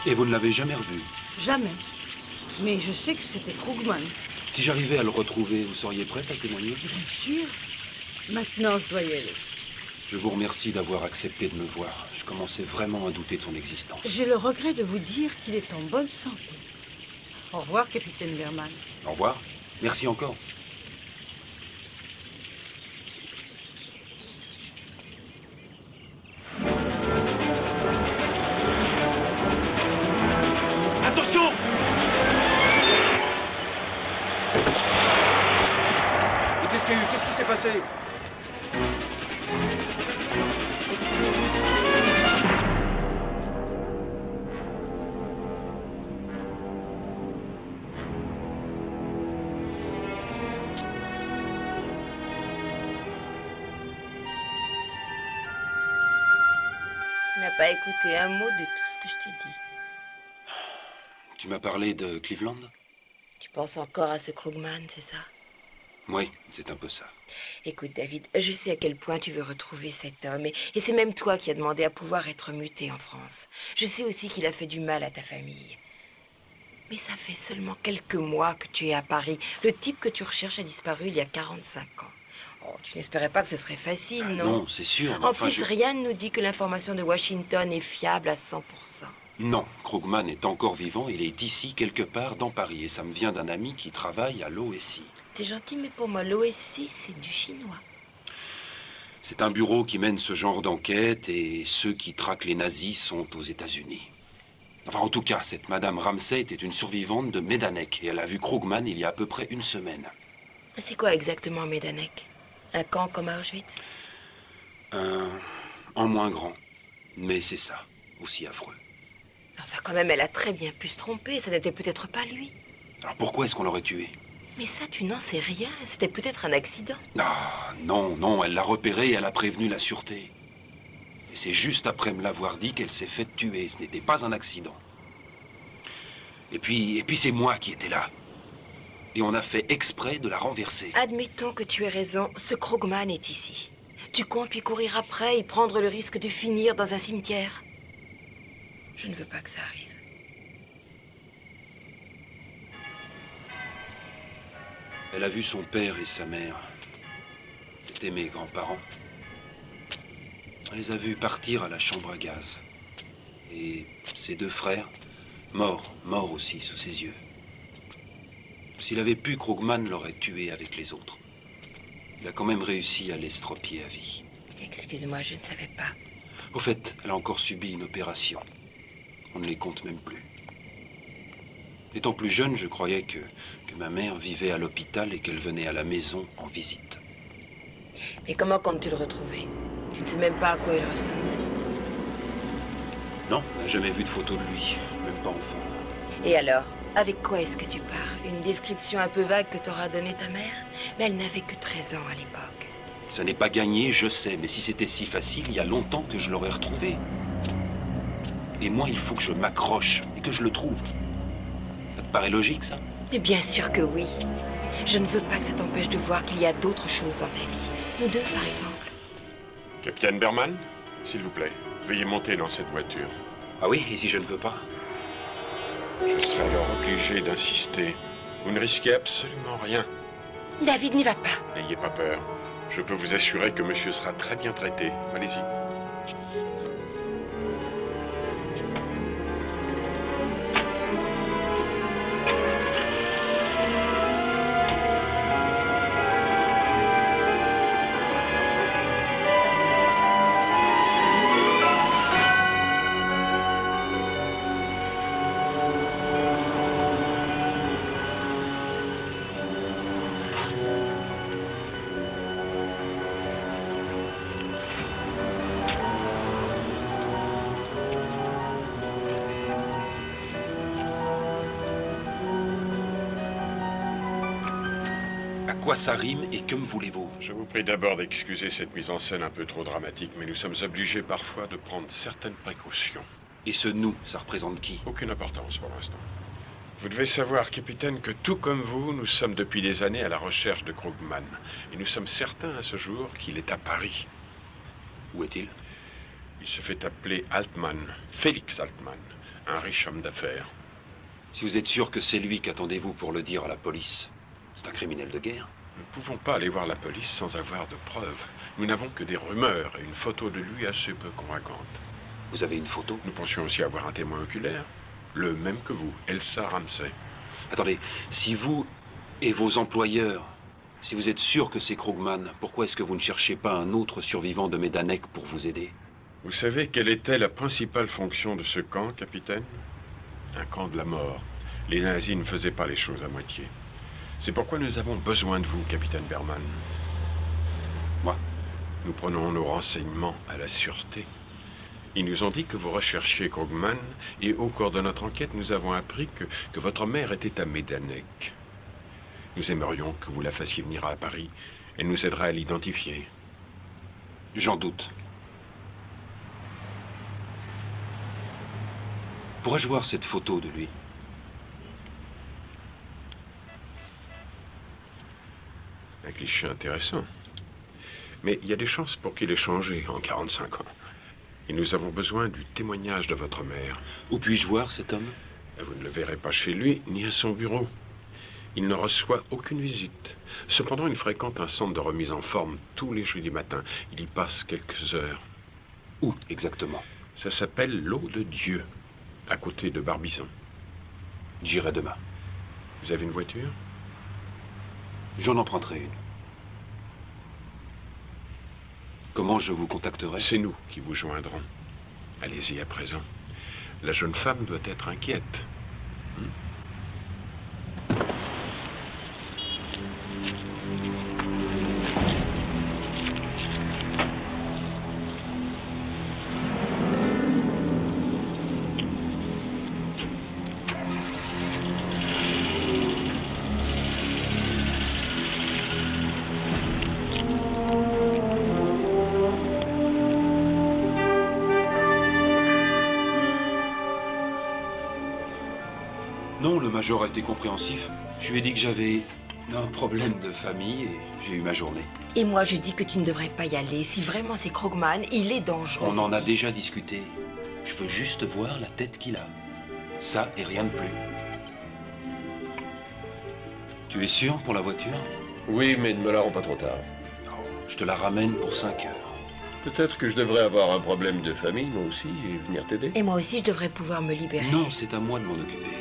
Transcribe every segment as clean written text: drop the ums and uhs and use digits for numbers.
Et vous ne l'avez jamais revu? Jamais. Mais je sais que c'était Krugman. Si j'arrivais à le retrouver, vous seriez prête à témoigner? Bien sûr. Maintenant, je dois y aller. Je vous remercie d'avoir accepté de me voir. Je commençais vraiment à douter de son existence. J'ai le regret de vous dire qu'il est en bonne santé. Au revoir, capitaine Berman. Au revoir. Merci encore. Attention! Mais qu'est-ce qu'il y a eu? Qu'est-ce qui s'est passé? Tu n'as pas écouté un mot de tout ce que je t'ai dit. Tu m'as parlé de Cleveland? Tu penses encore à ce Krugman, c'est ça? Oui, c'est un peu ça. Écoute, David, je sais à quel point tu veux retrouver cet homme, et c'est même toi qui as demandé à pouvoir être muté en France. Je sais aussi qu'il a fait du mal à ta famille. Mais ça fait seulement quelques mois que tu es à Paris. Le type que tu recherches a disparu il y a 45 ans. Oh, tu n'espérais pas que ce serait facile, non? Non, c'est sûr. En plus, rien ne nous dit que l'information de Washington est fiable à 100%. Non, Krugman est encore vivant, il est ici, quelque part, dans Paris. Et ça me vient d'un ami qui travaille à l'OSI. T'es gentil, mais pour moi, l'OSI, c'est du chinois. C'est un bureau qui mène ce genre d'enquête et ceux qui traquent les nazis sont aux États-Unis. Enfin, en tout cas, cette Madame Ramsey était une survivante de Medanek et elle a vu Krugman il y a à peu près une semaine. C'est quoi exactement Medanek? Un camp comme à Auschwitz? En moins grand. Mais c'est ça, aussi affreux. Enfin, quand même, elle a très bien pu se tromper. Ça n'était peut-être pas lui. Alors pourquoi est-ce qu'on l'aurait tué? Mais ça, tu n'en sais rien. C'était peut-être un accident. Ah, non, non, elle l'a repéré et elle a prévenu la sûreté. Et c'est juste après me l'avoir dit qu'elle s'est faite tuer. Ce n'était pas un accident. Et puis c'est moi qui étais là. Et on a fait exprès de la renverser. Admettons que tu aies raison. Ce Krugman est ici. Tu comptes lui courir après et prendre le risque de finir dans un cimetière? Je ne veux pas que ça arrive. Elle a vu son père et sa mère. C'était mes grands-parents. Elle les a vus partir à la chambre à gaz. Et ses deux frères, morts aussi sous ses yeux. S'il avait pu, Krugman l'aurait tué avec les autres. Il a quand même réussi à l'estropier à vie. Excuse-moi, je ne savais pas. Au fait, elle a encore subi une opération. On ne les compte même plus. Étant plus jeune, je croyais que ma mère vivait à l'hôpital et qu'elle venait à la maison en visite. Et comment comptes-tu le retrouver? Tu ne sais même pas à quoi il ressemble. Non, on n'a jamais vu de photo de lui, même pas enfant. Et alors, avec quoi est-ce que tu pars? Une description un peu vague que t'aura donnée ta mère? Mais elle n'avait que 13 ans à l'époque. Ça n'est pas gagné, je sais, mais si c'était si facile, il y a longtemps que je l'aurais retrouvé. Et moi, il faut que je m'accroche et que je le trouve. Ça te paraît logique, ça? Mais bien sûr que oui. Je ne veux pas que ça t'empêche de voir qu'il y a d'autres choses dans ta vie. Nous deux, par exemple. Capitaine Berman, s'il vous plaît, veuillez monter dans cette voiture. Ah oui, et si je ne veux pas? Je serai alors obligé d'insister. Vous ne risquez absolument rien. David, n'y va pas. N'ayez pas peur. Je peux vous assurer que monsieur sera très bien traité. Allez-y. À quoi ça rime et que me voulez-vous? Je vous prie d'abord d'excuser cette mise en scène un peu trop dramatique, mais nous sommes obligés parfois de prendre certaines précautions. Et ce nous, ça représente qui? Aucune importance pour l'instant. Vous devez savoir, capitaine, que tout comme vous, nous sommes depuis des années à la recherche de Krugman. Et nous sommes certains à ce jour qu'il est à Paris. Où est-il? Il se fait appeler Altman, Félix Altman. un riche homme d'affaires. Si vous êtes sûr que c'est lui, qu'attendez-vous pour le dire à la police? C'est un criminel de guerre. Nous ne pouvons pas aller voir la police sans avoir de preuves. Nous n'avons que des rumeurs et une photo de lui assez peu convaincante. Vous avez une photo? Nous pensions aussi avoir un témoin oculaire, le même que vous, Elsa Ramsey. Attendez, si vous et vos employeurs, si vous êtes sûr que c'est Krugman, pourquoi est-ce que vous ne cherchez pas un autre survivant de Medanek pour vous aider? Vous savez quelle était la principale fonction de ce camp, capitaine? Un camp de la mort. Les nazis ne faisaient pas les choses à moitié. C'est pourquoi nous avons besoin de vous, capitaine Berman. Moi? Nous prenons nos renseignements à la sûreté. Ils nous ont dit que vous recherchiez Krugman, et au cours de notre enquête, nous avons appris que votre mère était à Medanek. Nous aimerions que vous la fassiez venir à Paris. Elle nous aidera à l'identifier. J'en doute. Pourrais-je voir cette photo de lui? Un cliché intéressant. Mais il y a des chances pour qu'il ait changé en 45 ans. Et nous avons besoin du témoignage de votre mère. Où puis-je voir cet homme? Vous ne le verrez pas chez lui, ni à son bureau. Il ne reçoit aucune visite. Cependant, il fréquente un centre de remise en forme tous les jeudis matins. Il y passe quelques heures. Où exactement? Ça s'appelle l'eau de Dieu, à côté de Barbizon. J'irai demain. Vous avez une voiture? J'en emprunterai une. Comment je vous contacterai? C'est nous qui vous joindrons. Allez-y à présent. La jeune femme doit être inquiète. Non, le major a été compréhensif. Je lui ai dit que j'avais un problème de famille et j'ai eu ma journée. Et moi, je dis que tu ne devrais pas y aller. Si vraiment c'est Krugman, il est dangereux. On en a déjà discuté. Je veux juste voir la tête qu'il a. Ça et rien de plus. Tu es sûr pour la voiture? Oui, mais ne me la rends pas trop tard. Je te la ramène pour 5 heures. Peut-être que je devrais avoir un problème de famille, moi aussi, et venir t'aider. Et moi aussi, je devrais pouvoir me libérer. Non, c'est à moi de m'en occuper.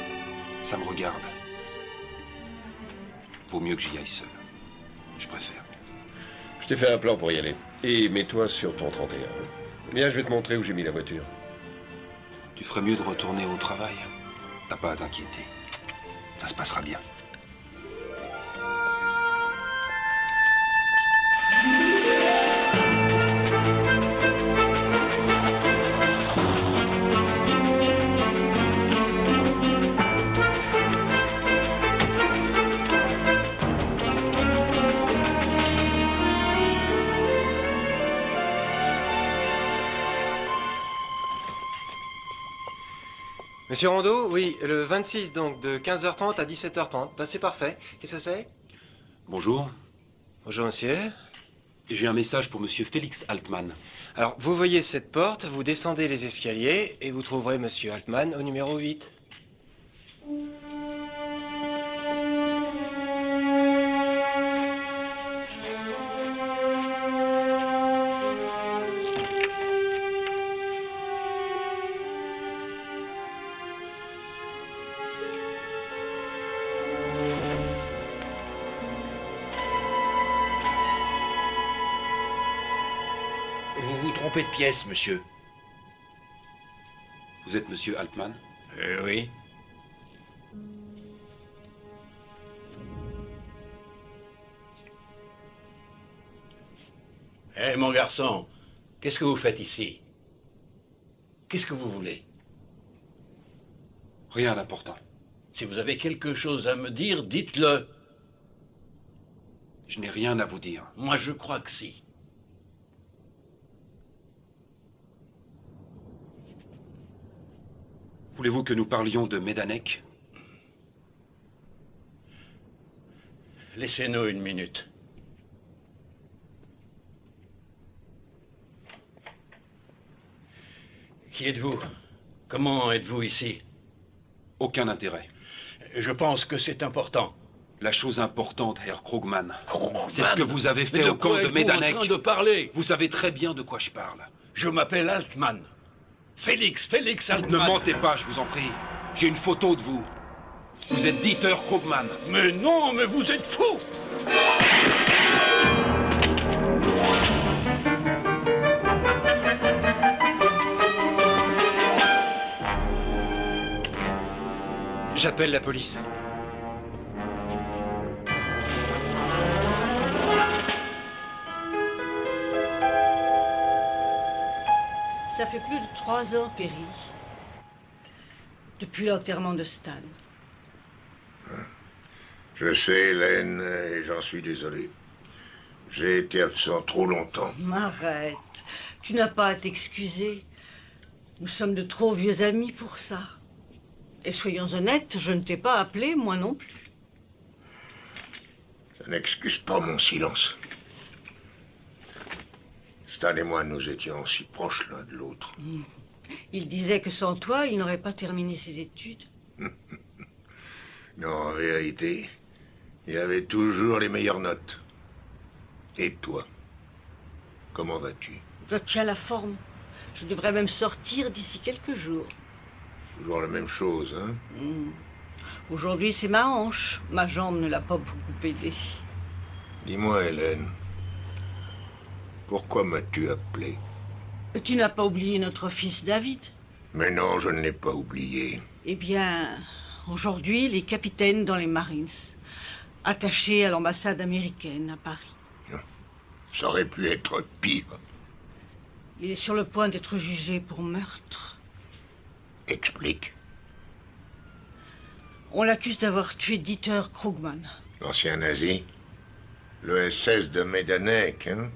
Ça me regarde. Vaut mieux que j'y aille seul. Je préfère. Je t'ai fait un plan pour y aller. Et mets-toi sur ton 31. Viens, je vais te montrer où j'ai mis la voiture. Tu ferais mieux de retourner au travail. T'as pas à t'inquiéter. Ça se passera bien. Monsieur Rondeau, oui, le 26, donc, de 15h30 à 17h30. Bah, c'est parfait. Qu'est-ce que c'est? Bonjour. Bonjour, monsieur. J'ai un message pour monsieur Félix Altman. Alors, vous voyez cette porte, vous descendez les escaliers et vous trouverez monsieur Altman au numéro 8. Vous vous trompez de pièce, monsieur. Vous êtes monsieur Altman? Oui. Eh, mon garçon, qu'est-ce que vous faites ici? Qu'est-ce que vous voulez? Rien d'important. Si vous avez quelque chose à me dire, dites-le. Je n'ai rien à vous dire. Moi, je crois que si. Voulez-vous que nous parlions de Medanek? Laissez-nous une minute. Qui êtes-vous? Comment êtes-vous ici? Aucun intérêt. Je pense que c'est important. La chose importante, Herr Krugman, Krugman, c'est ce que vous avez fait mais au camp quoi de êtes-vous Medanek. en train de parler? Vous savez très bien de quoi je parle. Je m'appelle Altman. Félix Altman. Ne mentez pas, je vous en prie. J'ai une photo de vous. Vous êtes Dieter Krugman. Mais non, mais vous êtes fou! J'appelle la police. Ça fait plus de 3 ans, Perry. Depuis l'enterrement de Stan. Je sais, Hélène, et j'en suis désolé. J'ai été absent trop longtemps. Arrête. Tu n'as pas à t'excuser. Nous sommes de trop vieux amis pour ça. Et soyons honnêtes, je ne t'ai pas appelé, moi non plus. Ça n'excuse pas mon silence. Stan et moi, nous étions si proches l'un de l'autre. Il disait que sans toi, il n'aurait pas terminé ses études. Non, en vérité, il avait toujours les meilleures notes. Et toi, comment vas-tu? Je tiens la forme. Je devrais même sortir d'ici quelques jours. Toujours la même chose, hein? Aujourd'hui, c'est ma hanche. Ma jambe ne l'a pas beaucoup aidé. Dis-moi, Hélène, pourquoi m'as-tu appelé? Tu n'as pas oublié notre fils David? Mais non, je ne l'ai pas oublié. Eh bien, aujourd'hui, il est capitaine dans les Marines, attaché à l'ambassade américaine à Paris. Ça aurait pu être pire. Il est sur le point d'être jugé pour meurtre. Explique. On l'accuse d'avoir tué Dieter Krugman. L'ancien nazi? Le SS de Medanek, hein?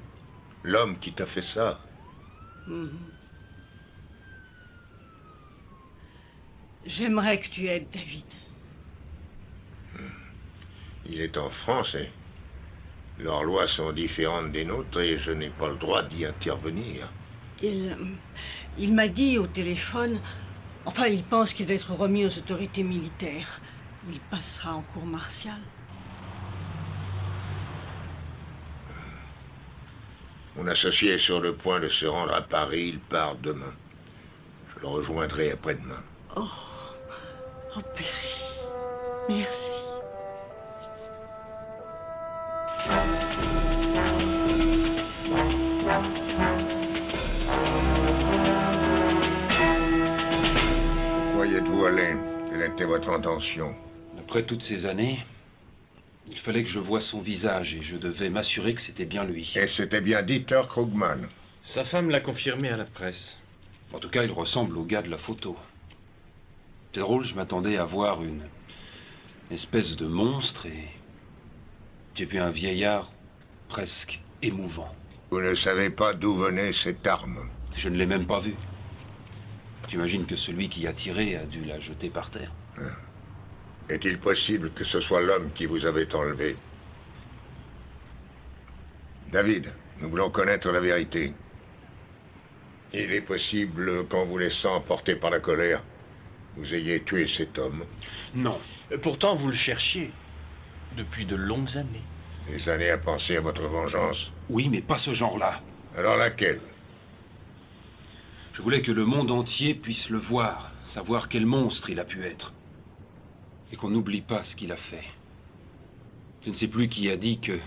L'homme qui t'a fait ça. J'aimerais que tu aides David. Il est en France, et leurs lois sont différentes des nôtres et je n'ai pas le droit d'y intervenir. Il m'a dit au téléphone... Enfin, il pense qu'il va être remis aux autorités militaires. Il passera en cour martiale. Mon associé est sur le point de se rendre à Paris. Il part demain. Je le rejoindrai après-demain. Oh, Perry, merci. Pourquoi y êtes-vous allé? Quelle était votre intention? Après toutes ces années, il fallait que je voie son visage et je devais m'assurer que c'était bien lui. Et c'était bien Dieter Krugman. Sa femme l'a confirmé à la presse. En tout cas, il ressemble au gars de la photo. C'est drôle, je m'attendais à voir une espèce de monstre et j'ai vu un vieillard presque émouvant. Vous ne savez pas d'où venait cette arme? Je ne l'ai même pas vu. J'imagine que celui qui a tiré a dû la jeter par terre. Est-il possible que ce soit l'homme qui vous avait enlevé? David, nous voulons connaître la vérité. Il est possible qu'en vous laissant emporter par la colère, vous ayez tué cet homme. Non. Pourtant, vous le cherchiez. Depuis de longues années. Des années à penser à votre vengeance. Oui, mais pas ce genre-là. Alors laquelle? Je voulais que le monde entier puisse le voir, savoir quel monstre il a pu être. Et qu'on n'oublie pas ce qu'il a fait. Je ne sais plus qui a dit que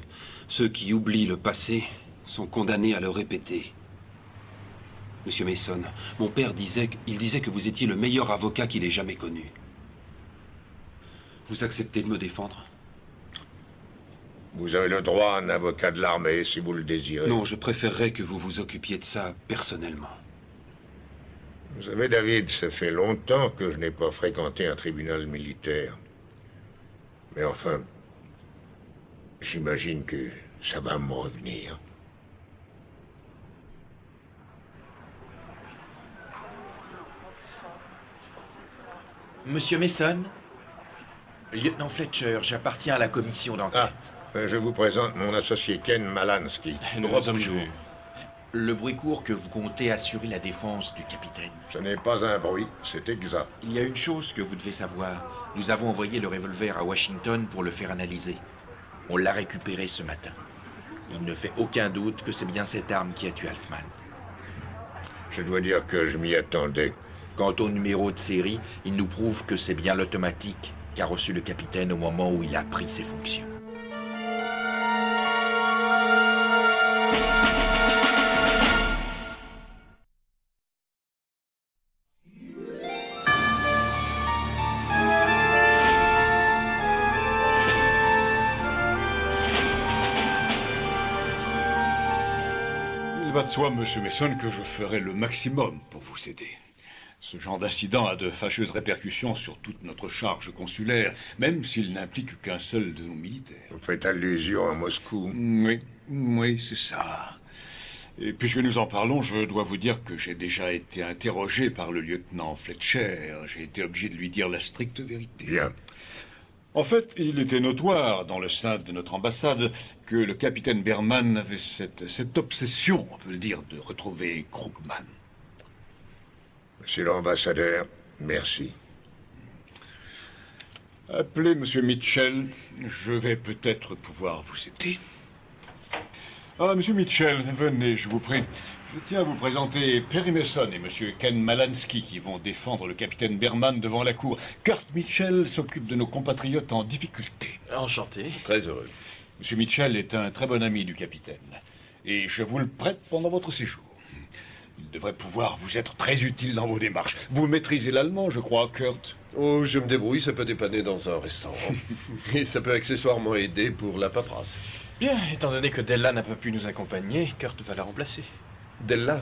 ceux qui oublient le passé sont condamnés à le répéter. Monsieur Mason, mon père disait que vous étiez le meilleur avocat qu'il ait jamais connu. Vous acceptez de me défendre? Vous avez le droit à un avocat de l'armée, si vous le désirez. Non, je préférerais que vous vous occupiez de ça personnellement. Vous savez, David, ça fait longtemps que je n'ai pas fréquenté un tribunal militaire. Mais enfin, j'imagine que ça va me revenir. Monsieur Mason? Lieutenant Fletcher, j'appartiens à la commission d'enquête. Je vous présente mon associé Ken Malansky. Nous vous sommes vus. Le bruit court que vous comptez assurer la défense du capitaine. Ce n'est pas un bruit, c'est exact. Il y a une chose que vous devez savoir. Nous avons envoyé le revolver à Washington pour le faire analyser. On l'a récupéré ce matin. Il ne fait aucun doute que c'est bien cette arme qui a tué Altman. Je dois dire que je m'y attendais. Quant au numéro de série, il nous prouve que c'est bien l'automatique qu'a reçu le capitaine au moment où il a pris ses fonctions. Il va de soi, Monsieur Mason, que je ferai le maximum pour vous aider. Ce genre d'incident a de fâcheuses répercussions sur toute notre charge consulaire, même s'il n'implique qu'un seul de nos militaires. Vous faites allusion à Moscou. Oui, c'est ça. Et puisque nous en parlons, je dois vous dire que j'ai déjà été interrogé par le lieutenant Fletcher. J'ai été obligé de lui dire la stricte vérité. Bien. En fait, il était notoire dans le sein de notre ambassade que le capitaine Berman avait cette obsession, on peut le dire, de retrouver Krugman. Monsieur l'ambassadeur, merci. Appelez Monsieur Mitchell, je vais peut-être pouvoir vous aider. Ah, Monsieur Mitchell, venez, je vous prie. Je tiens à vous présenter Perry Mason et Monsieur Ken Malansky qui vont défendre le capitaine Berman devant la cour. Kurt Mitchell s'occupe de nos compatriotes en difficulté. Enchanté. Très heureux. Monsieur Mitchell est un très bon ami du capitaine. Et je vous le prête pendant votre séjour. Il devrait pouvoir vous être très utile dans vos démarches. Vous maîtrisez l'allemand, je crois, Kurt. Oh, je me débrouille, ça peut dépanner dans un restaurant. Et ça peut accessoirement aider pour la paperasse. Bien, étant donné que Della n'a pas pu nous accompagner, Kurt va la remplacer. Della,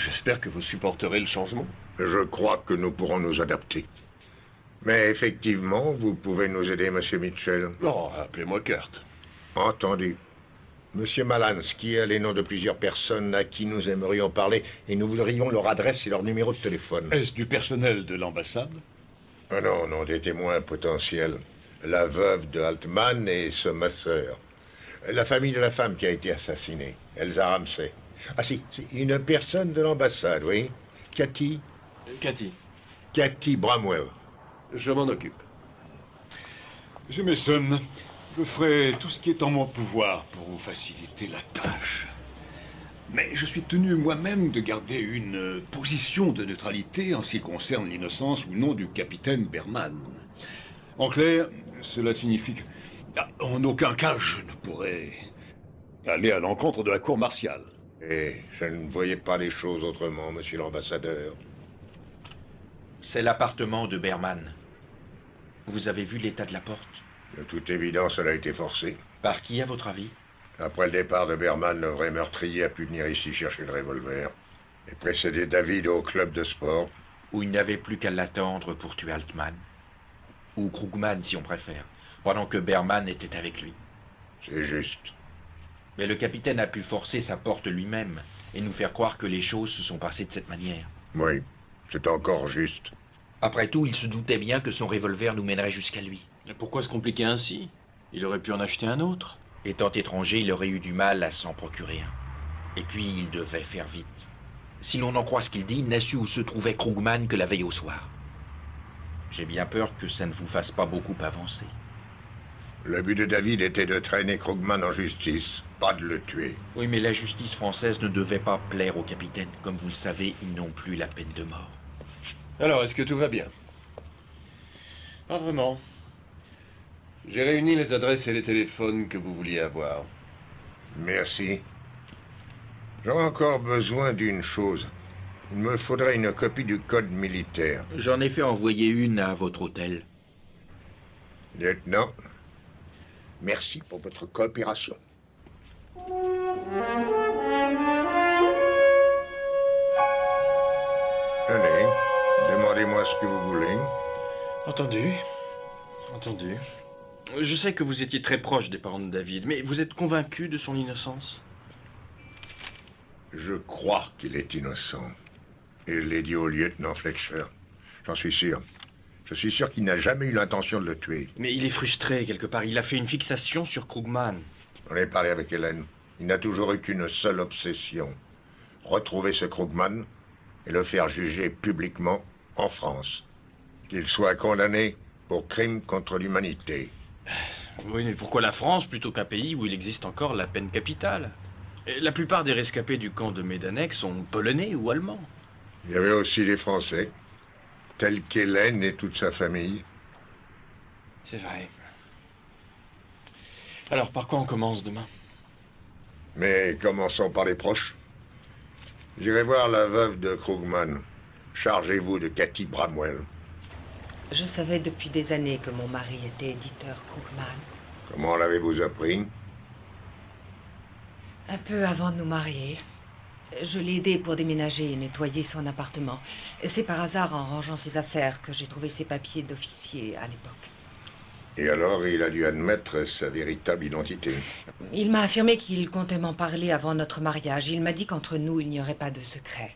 j'espère que vous supporterez le changement. Je crois que nous pourrons nous adapter. Mais effectivement, vous pouvez nous aider, Monsieur Mitchell. Oh, appelez-moi Kurt. Entendu. Monsieur Malansky a les noms de plusieurs personnes à qui nous aimerions parler et nous voudrions leur adresse et leur numéro de téléphone. Est-ce du personnel de l'ambassade? Ah non, des témoins potentiels. La veuve de Altman et ce masseur. La famille de la femme qui a été assassinée, Elsa Ramsey. Ah si, une personne de l'ambassade, oui. Cathy Bramwell. Je m'en occupe. Monsieur Mason, je ferai tout ce qui est en mon pouvoir pour vous faciliter la tâche. Mais je suis tenu moi-même de garder une position de neutralité en ce qui concerne l'innocence ou non du capitaine Berman. En clair, cela signifie que, en aucun cas, je ne pourrais aller à l'encontre de la cour martiale. Et je ne voyais pas les choses autrement, monsieur l'ambassadeur. C'est l'appartement de Berman. Vous avez vu l'état de la porte? De toute évidence, elle a été forcée. Par qui, à votre avis? Après le départ de Berman, le vrai meurtrier a pu venir ici chercher le revolver et précéder David au club de sport. Où il n'avait plus qu'à l'attendre pour tuer Altman. Ou Krugman, si on préfère, pendant que Berman était avec lui. C'est juste. Mais le capitaine a pu forcer sa porte lui-même et nous faire croire que les choses se sont passées de cette manière. Oui, c'est encore juste. Après tout, il se doutait bien que son revolver nous mènerait jusqu'à lui. Et pourquoi se compliquer ainsi? Il aurait pu en acheter un autre. Étant étranger, il aurait eu du mal à s'en procurer un. Et puis, il devait faire vite. Si l'on en croit ce qu'il dit, il n'a su où se trouvait Krugman que la veille au soir. J'ai bien peur que ça ne vous fasse pas beaucoup avancer. Le but de David était de traîner Krugman en justice, pas de le tuer. Oui, mais la justice française ne devait pas plaire au capitaine. Comme vous le savez, ils n'ont plus la peine de mort. Alors, est-ce que tout va bien? Pas vraiment. J'ai réuni les adresses et les téléphones que vous vouliez avoir. Merci. J'aurais encore besoin d'une chose. Il me faudrait une copie du code militaire. J'en ai fait envoyer une à votre hôtel. Lieutenant, merci pour votre coopération. Allez, demandez-moi ce que vous voulez. Entendu. Je sais que vous étiez très proche des parents de David, mais vous êtes convaincu de son innocence? Je crois qu'il est innocent. Et je l'ai dit au lieutenant Fletcher. J'en suis sûr. Je suis sûr qu'il n'a jamais eu l'intention de le tuer. Mais il est frustré, quelque part. Il a fait une fixation sur Krugman. On est parlé avec Hélène. Il n'a toujours eu qu'une seule obsession. retrouver ce Krugman et le faire juger publiquement en France. Qu'il soit condamné pour crime contre l'humanité. Oui, mais pourquoi la France plutôt qu'un pays où il existe encore la peine capitale? Et la plupart des rescapés du camp de Majdanek sont polonais ou allemands. Il y avait aussi les Français, tels qu'Hélène et toute sa famille. C'est vrai. Alors, par quoi on commence demain? Mais commençons par les proches. J'irai voir la veuve de Krugman. Chargez-vous de Cathy Bramwell. Je savais depuis des années que mon mari était éditeur Krugman. Comment l'avez-vous appris? Un peu avant de nous marier. Je l'ai aidé pour déménager et nettoyer son appartement. C'est par hasard, en rangeant ses affaires, que j'ai trouvé ses papiers d'officier à l'époque. Et alors, il a dû admettre sa véritable identité. Il m'a affirmé qu'il comptait m'en parler avant notre mariage. Il m'a dit qu'entre nous, il n'y aurait pas de secret.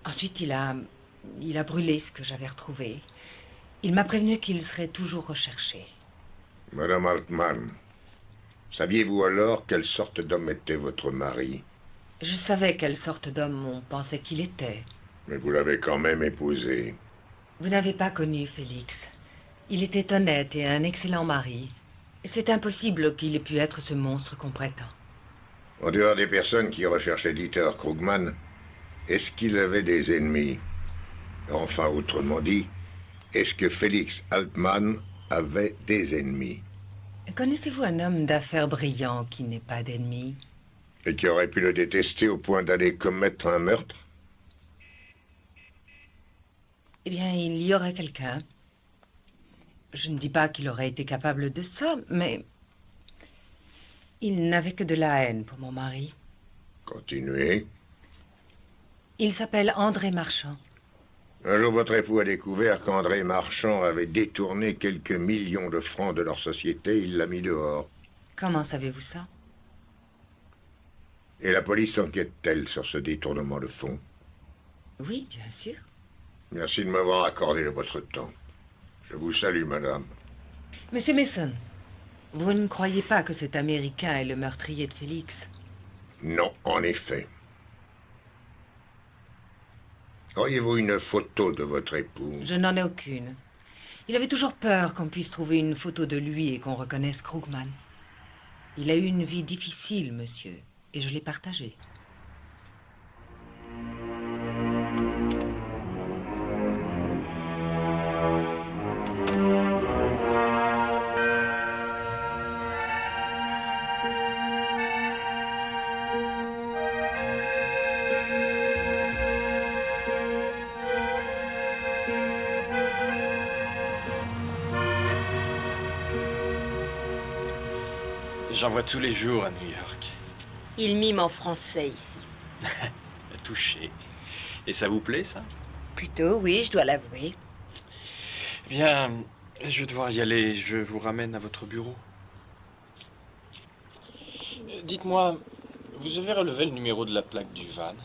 Ensuite, il a brûlé ce que j'avais retrouvé. Il m'a prévenu qu'il serait toujours recherché. Madame Altman, saviez-vous alors quelle sorte d'homme était votre mari? Je savais quelle sorte d'homme on pensait qu'il était. Mais vous l'avez quand même épousé. Vous n'avez pas connu Félix. Il était honnête et un excellent mari. C'est impossible qu'il ait pu être ce monstre qu'on prétend. En dehors des personnes qui recherchaient Dieter Krugman, est-ce qu'il avait des ennemis? Enfin, autrement dit, est-ce que Félix Altman avait des ennemis? Connaissez-vous un homme d'affaires brillant qui n'ait pas d'ennemis? Et qui aurait pu le détester au point d'aller commettre un meurtre? Eh bien, il y aurait quelqu'un. Je ne dis pas qu'il aurait été capable de ça, mais il n'avait que de la haine pour mon mari. Continuez. Il s'appelle André Marchand. Un jour, votre époux a découvert qu'André Marchand avait détourné quelques millions de francs de leur société. Il l'a mis dehors. Comment savez-vous ça? Et la police enquête-t-elle sur ce détournement de fonds? Oui, bien sûr. Merci de m'avoir accordé de votre temps. Je vous salue, madame. Monsieur Mason, vous ne croyez pas que cet Américain est le meurtrier de Félix? Non, en effet. Auriez-vous une photo de votre époux? Je n'en ai aucune. Il avait toujours peur qu'on puisse trouver une photo de lui et qu'on reconnaisse Krugman. Il a eu une vie difficile, monsieur, et je l'ai partagée. J'en vois tous les jours à New York. Il mime en français ici. Touché. Et ça vous plaît, ça? Plutôt, oui, je dois l'avouer. Bien, je vais devoir y aller. Je vous ramène à votre bureau. Dites-moi, vous avez relevé le numéro de la plaque du van?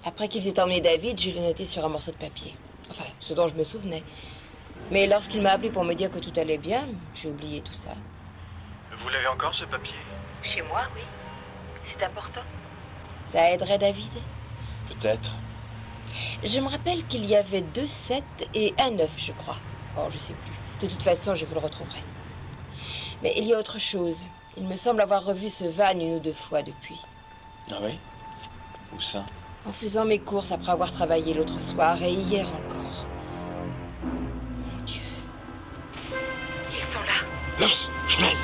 Après qu'ils aient emmené David, je l'ai noté sur un morceau de papier. Enfin, ce dont je me souvenais. Mais lorsqu'il m'a appelé pour me dire que tout allait bien, j'ai oublié tout ça. Vous l'avez encore, ce papier? Chez moi, oui. C'est important. Ça aiderait David? Peut-être. Je me rappelle qu'il y avait 2 7 et un 9, je crois. Oh, je sais plus. De toute façon, je vous le retrouverai. Mais il y a autre chose. Il me semble avoir revu ce van 1 ou 2 fois depuis. Ah oui? Où ça? En faisant mes courses après avoir travaillé l'autre soir et hier encore. Mon Dieu. Ils sont là. Los, schnell!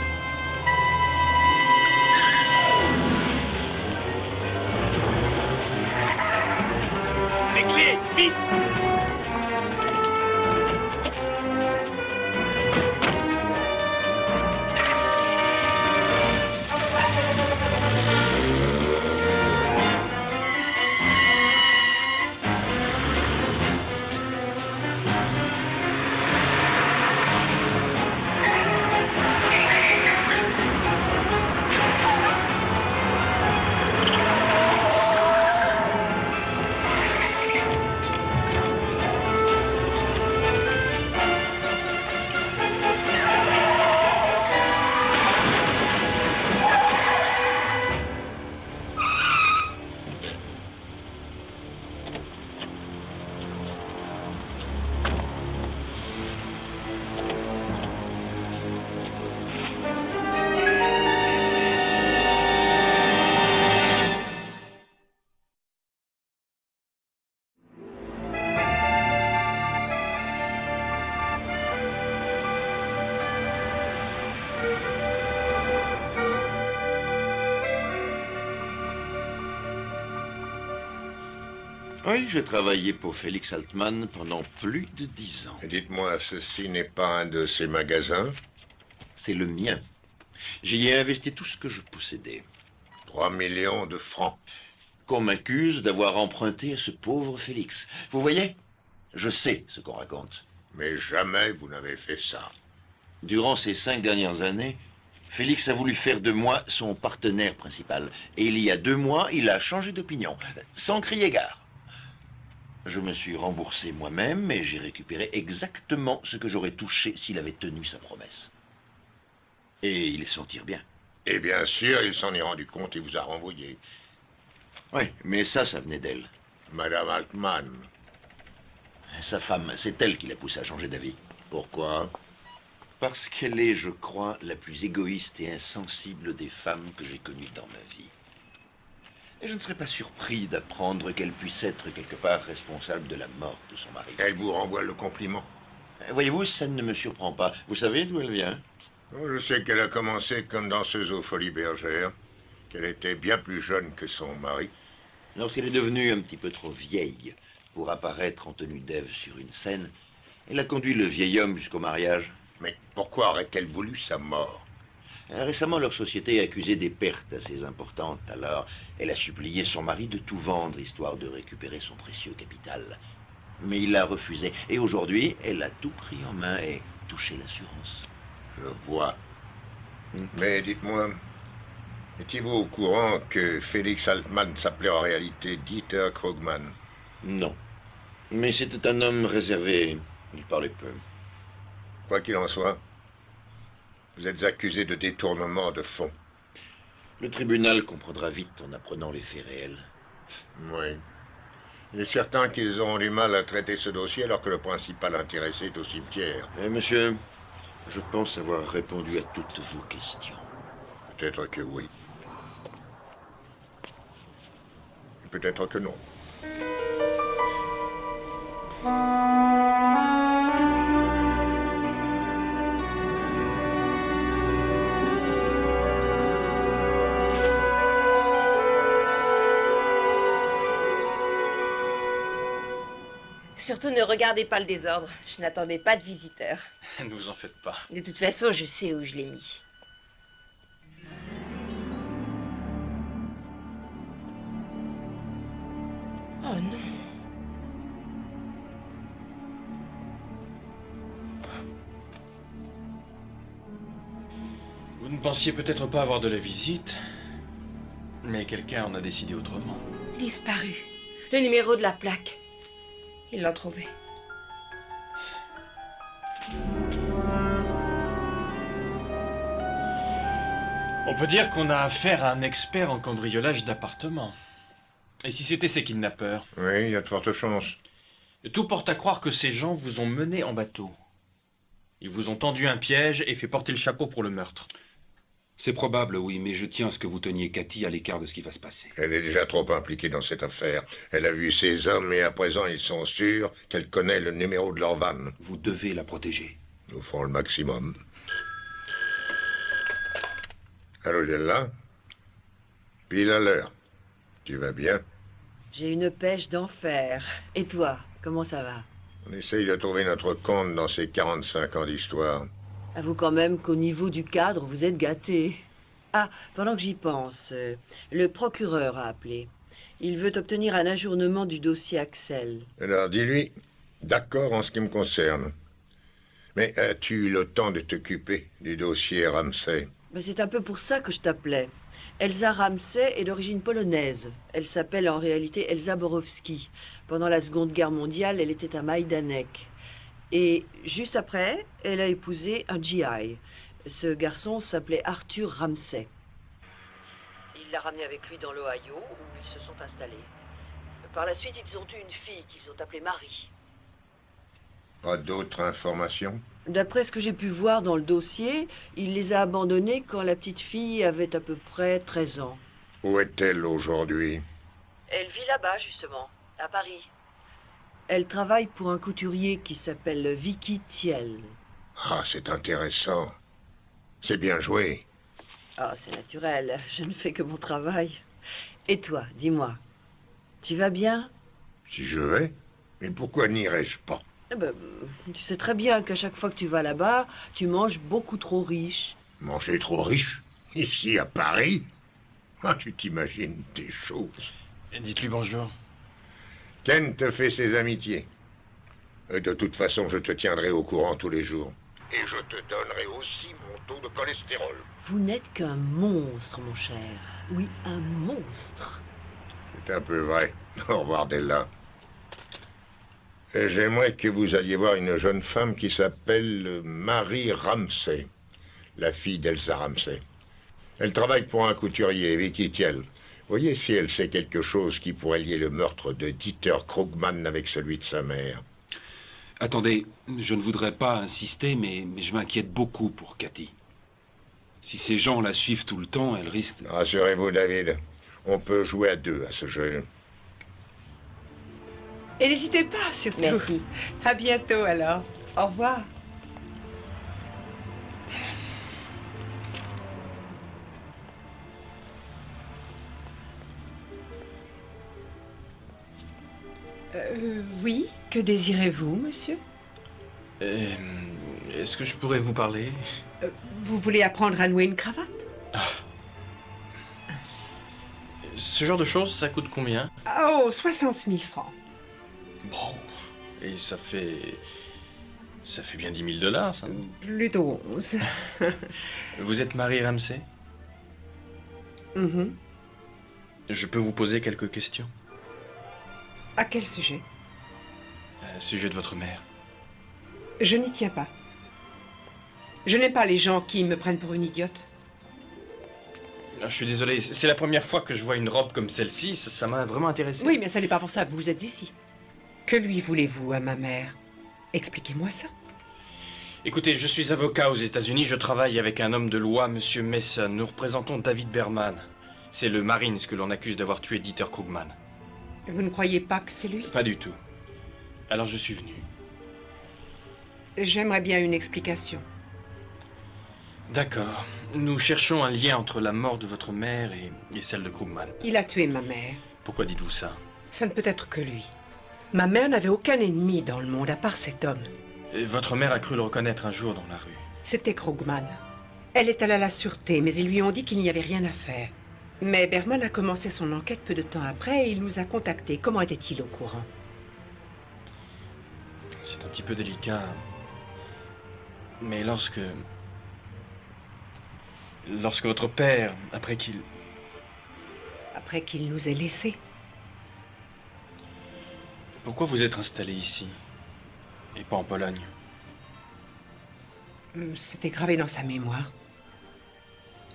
Les clés, vite! Oui, j'ai travaillé pour Félix Altman pendant plus de 10 ans. Dites-moi, ceci n'est pas un de ces magasins? C'est le mien. J'y ai investi tout ce que je possédais. 3 millions de francs. Qu'on m'accuse d'avoir emprunté à ce pauvre Félix. Vous voyez, je sais ce qu'on raconte. Mais jamais vous n'avez fait ça. Durant ces 5 dernières années, Félix a voulu faire de moi son partenaire principal. Et il y a 2 mois, il a changé d'opinion, sans crier gare. Je me suis remboursé moi-même et j'ai récupéré exactement ce que j'aurais touché s'il avait tenu sa promesse. Et il est sorti bien. Et bien sûr, il s'en est rendu compte et vous a renvoyé. Oui, mais ça venait d'elle. Madame Altman. Sa femme, c'est elle qui l'a poussé à changer d'avis. Pourquoi? Parce qu'elle est, je crois, la plus égoïste et insensible des femmes que j'ai connues dans ma vie. Et je ne serais pas surpris d'apprendre qu'elle puisse être quelque part responsable de la mort de son mari. Elle vous renvoie le compliment. Voyez-vous, ça ne me surprend pas. Vous savez d'où elle vient? Oh, je sais qu'elle a commencé comme danseuse aux Folies Bergères, qu'elle était bien plus jeune que son mari. Lorsqu'elle est devenue un petit peu trop vieille pour apparaître en tenue d'Ève sur une scène, elle a conduit le vieil homme jusqu'au mariage. Mais pourquoi aurait-elle voulu sa mort? Récemment, leur société a accusé des pertes assez importantes. Alors, elle a supplié son mari de tout vendre, histoire de récupérer son précieux capital. Mais il a refusé. Et aujourd'hui, elle a tout pris en main et touché l'assurance. Je vois. Mais dites-moi, étiez-vous au courant que Félix Altman s'appelait en réalité Dieter Krugman? Non. Mais c'était un homme réservé. Il parlait peu. Quoi qu'il en soit, vous êtes accusé de détournement de fonds. Le tribunal comprendra vite en apprenant les faits réels. Oui. Il est certain qu'ils auront du mal à traiter ce dossier alors que le principal intéressé est au cimetière. Monsieur, je pense avoir répondu à toutes vos questions. Peut-être que oui. Peut-être que non. Surtout ne regardez pas le désordre. Je n'attendais pas de visiteurs. Ne vous en faites pas. De toute façon, je sais où je l'ai mis. Oh non. Vous ne pensiez peut-être pas avoir de la visite, mais quelqu'un en a décidé autrement. Disparu. Le numéro de la plaque. Ils l'ont trouvé. On peut dire qu'on a affaire à un expert en cambriolage d'appartements. Et si c'était ces kidnappeurs? Oui, il y a de fortes chances. Tout porte à croire que ces gens vous ont mené en bateau. Ils vous ont tendu un piège et fait porter le chapeau pour le meurtre. C'est probable, oui, mais je tiens à ce que vous teniez Cathy à l'écart de ce qui va se passer. Elle est déjà trop impliquée dans cette affaire. Elle a vu ces hommes et à présent ils sont sûrs qu'elle connaît le numéro de leur van. Vous devez la protéger. Nous ferons le maximum. Allô, Della? Pile à l'heure. Tu vas bien? J'ai une pêche d'enfer. Et toi, comment ça va? On essaye de trouver notre compte dans ces 45 ans d'histoire. Avoue quand même qu'au niveau du cadre, vous êtes gâtés. Ah, pendant que j'y pense, le procureur a appelé. Il veut obtenir un ajournement du dossier Axel. Alors, dis-lui, d'accord en ce qui me concerne. Mais as-tu eu le temps de t'occuper du dossier Ramsey? Ben, c'est un peu pour ça que je t'appelais. Elsa Ramsey est d'origine polonaise. Elle s'appelle en réalité Elsa Borowski. Pendant la Seconde Guerre mondiale, elle était à Majdanek. Et juste après, elle a épousé un GI. Ce garçon s'appelait Arthur Ramsey. Il l'a ramené avec lui dans l'Ohio, où ils se sont installés. Par la suite, ils ont eu une fille qu'ils ont appelée Marie. Pas d'autres informations? D'après ce que j'ai pu voir dans le dossier, il les a abandonnés quand la petite fille avait à peu près 13 ans. Où est-elle aujourd'hui? Elle vit là-bas, justement, à Paris. Elle travaille pour un couturier qui s'appelle Vicky Thiel. Ah, c'est intéressant. C'est bien joué. Ah, c'est naturel, je ne fais que mon travail. Et toi, dis-moi, tu vas bien? Si je vais. Mais pourquoi n'irais-je pas? Eh ben, tu sais très bien qu'à chaque fois que tu vas là-bas, tu manges beaucoup trop riche. Manger trop riche? Ici, à Paris? Ah, tu t'imagines des choses. Dites-lui bonjour. Ken te fait ses amitiés. De toute façon, je te tiendrai au courant tous les jours. Et je te donnerai aussi mon taux de cholestérol. Vous n'êtes qu'un monstre, mon cher. Oui, un monstre. C'est un peu vrai. Au revoir, Della. J'aimerais que vous alliez voir une jeune femme qui s'appelle Marie Ramsay, la fille d'Elsa Ramsay. Elle travaille pour un couturier, Vicky Thiel. Voyez si elle sait quelque chose qui pourrait lier le meurtre de Dieter Krugman avec celui de sa mère. Attendez, je ne voudrais pas insister, mais je m'inquiète beaucoup pour Cathy. Si ces gens la suivent tout le temps, elle risque... Rassurez-vous, David. On peut jouer à deux à ce jeu. Et n'hésitez pas, surtout. Merci. À bientôt, alors. Au revoir. Oui, que désirez-vous, monsieur? Est-ce que je pourrais vous parler? Vous voulez apprendre à nouer une cravate? Ce genre de choses, ça coûte combien? Oh, 60 000 francs. Bon, et ça fait bien 10 000 $, ça? Plutôt 11. Vous êtes Marie Ramsay? Mhm. Je peux vous poser quelques questions? À quel sujet? Sujet de votre mère. Je n'y tiens pas. Je n'aime pas les gens qui me prennent pour une idiote. Je suis désolé, c'est la première fois que je vois une robe comme celle-ci, ça m'a vraiment intéressé. Oui, mais ça n'est pas pour ça que vous êtes ici. Que lui voulez-vous à ma mère? Expliquez-moi ça. Écoutez, je suis avocat aux États-Unis, je travaille avec un homme de loi, Monsieur Mason. Nous représentons David Berman. C'est le Marines que l'on accuse d'avoir tué Dieter Krugman. Vous ne croyez pas que c'est lui? Pas du tout. Alors je suis venu. J'aimerais bien une explication. D'accord. Nous cherchons un lien entre la mort de votre mère et celle de Krugman. Il a tué ma mère. Pourquoi dites-vous ça? Ça ne peut être que lui. Ma mère n'avait aucun ennemi dans le monde à part cet homme. Et votre mère a cru le reconnaître un jour dans la rue. C'était Krugman. Elle est allée à la sûreté, mais ils lui ont dit qu'il n'y avait rien à faire. Mais Berman a commencé son enquête peu de temps après et il nous a contactés. Comment était-il au courant? C'est un petit peu délicat. Mais lorsque votre père, après qu'il nous ait laissés. Pourquoi vous êtes installé ici et pas en Pologne? C'était gravé dans sa mémoire.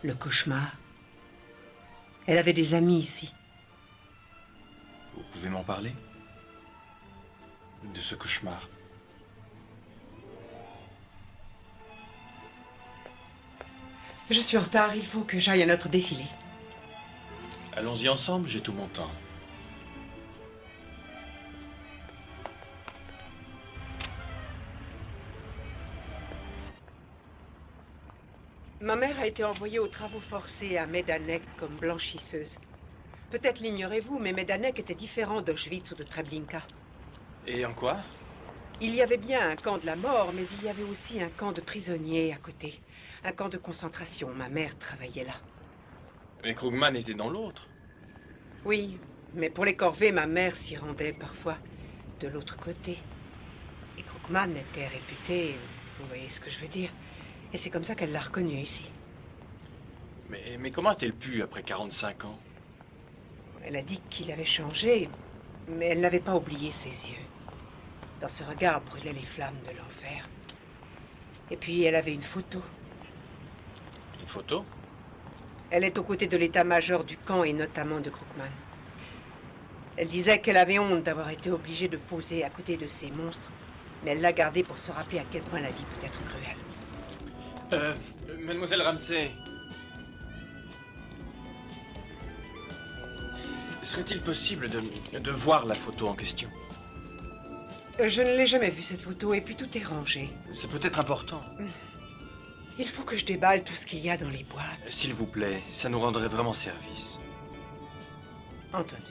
Le cauchemar. Elle avait des amis ici. Vous pouvez m'en parler? De ce cauchemar. Je suis en retard, il faut que j'aille à notre défilé. Allons-y ensemble, j'ai tout mon temps. Ma mère a été envoyée aux travaux forcés à Majdanek comme blanchisseuse. Peut-être l'ignorez-vous, mais Majdanek était différent d'Auschwitz ou de Treblinka. Et en quoi? Il y avait bien un camp de la mort, mais il y avait aussi un camp de prisonniers à côté. Un camp de concentration. Ma mère travaillait là. Mais Krugman était dans l'autre. Oui, mais pour les corvées, ma mère s'y rendait parfois de l'autre côté. Et Krugman était réputé, vous voyez ce que je veux dire. Et c'est comme ça qu'elle l'a reconnu ici. Mais comment a-t-elle pu, après 45 ans? Elle a dit qu'il avait changé, mais elle n'avait pas oublié ses yeux. Dans ce regard brûlaient les flammes de l'enfer. Et puis elle avait une photo. Une photo? Elle est aux côtés de l'état-major du camp et notamment de Krugman. Elle disait qu'elle avait honte d'avoir été obligée de poser à côté de ces monstres, mais elle l'a gardée pour se rappeler à quel point la vie peut être cruelle. Mademoiselle Ramsay. Serait-il possible de voir la photo en question? Je ne l'ai jamais vue, cette photo, et puis tout est rangé. C'est peut-être important. Il faut que je déballe tout ce qu'il y a dans les boîtes. S'il vous plaît, ça nous rendrait vraiment service. Entendu.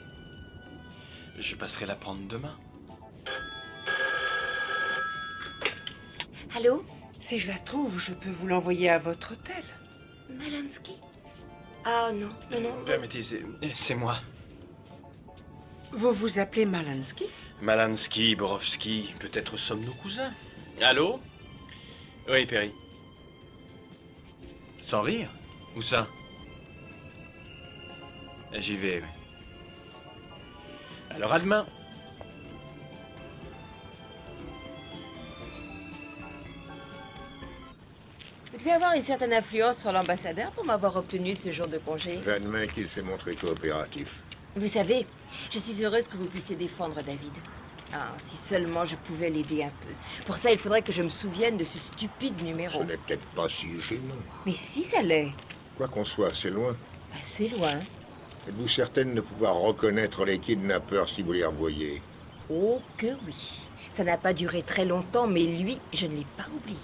Je passerai la prendre demain. Allô? Si je la trouve, je peux vous l'envoyer à votre hôtel. Malansky? Ah non, non, non. Permettez, c'est moi. Vous vous appelez Malansky? Malansky, Borowski, peut-être sommes-nous cousins. Allô? Oui, Perry. Sans rire? Où ça? J'y vais, oui. Alors à demain. Vous devez avoir une certaine influence sur l'ambassadeur pour m'avoir obtenu ce jour de congé. J'admets qu'il s'est montré coopératif. Vous savez, je suis heureuse que vous puissiez défendre David. Ah, si seulement je pouvais l'aider un peu. Pour ça, il faudrait que je me souvienne de ce stupide numéro. Ce n'est peut-être pas si gênant. Mais si ça l'est. Quoi qu'on soit, c'est loin. Assez loin. Êtes-vous certaine de pouvoir reconnaître les kidnappeurs si vous les revoyez? Oh que oui. Ça n'a pas duré très longtemps, mais lui, je ne l'ai pas oublié.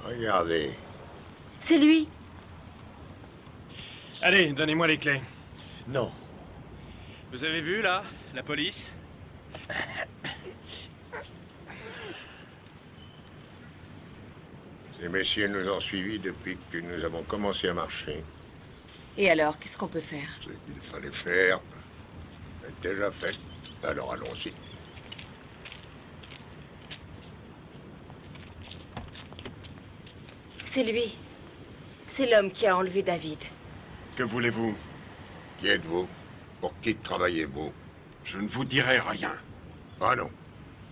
Regardez. C'est lui. Allez, donnez-moi les clés. Non. Vous avez vu, là, la police? Ces messieurs nous ont suivis depuis que nous avons commencé à marcher. Et alors, qu'est-ce qu'on peut faire? Ce qu'il fallait faire est déjà fait. Alors allons-y. C'est lui. C'est l'homme qui a enlevé David. Que voulez-vous? Qui êtes-vous? Pour qui travaillez-vous? Je ne vous dirai rien. Ah non.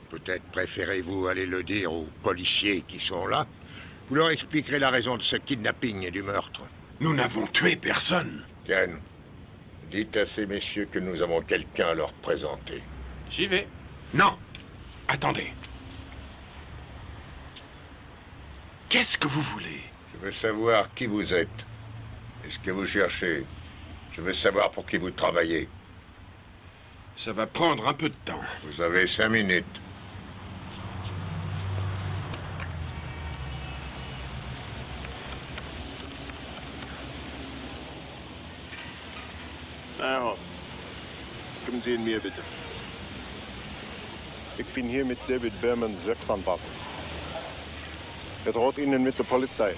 Peut-être préférez-vous aller le dire aux policiers qui sont là. Vous leur expliquerez la raison de ce kidnapping et du meurtre. Nous n'avons tué personne. Ken, dites à ces messieurs que nous avons quelqu'un à leur présenter. J'y vais. Non. Attendez. Qu'est-ce que vous voulez? Je veux savoir qui vous êtes. Et ce que vous cherchez. Je veux savoir pour qui vous travaillez. Ça va prendre un peu de temps. Vous avez 5 minutes. Herr Hoff, kommen Sie in mir bitte. Ich bin hier mit David Bermans Rechtsanwalt. Droht Ihnen mit der Polizei,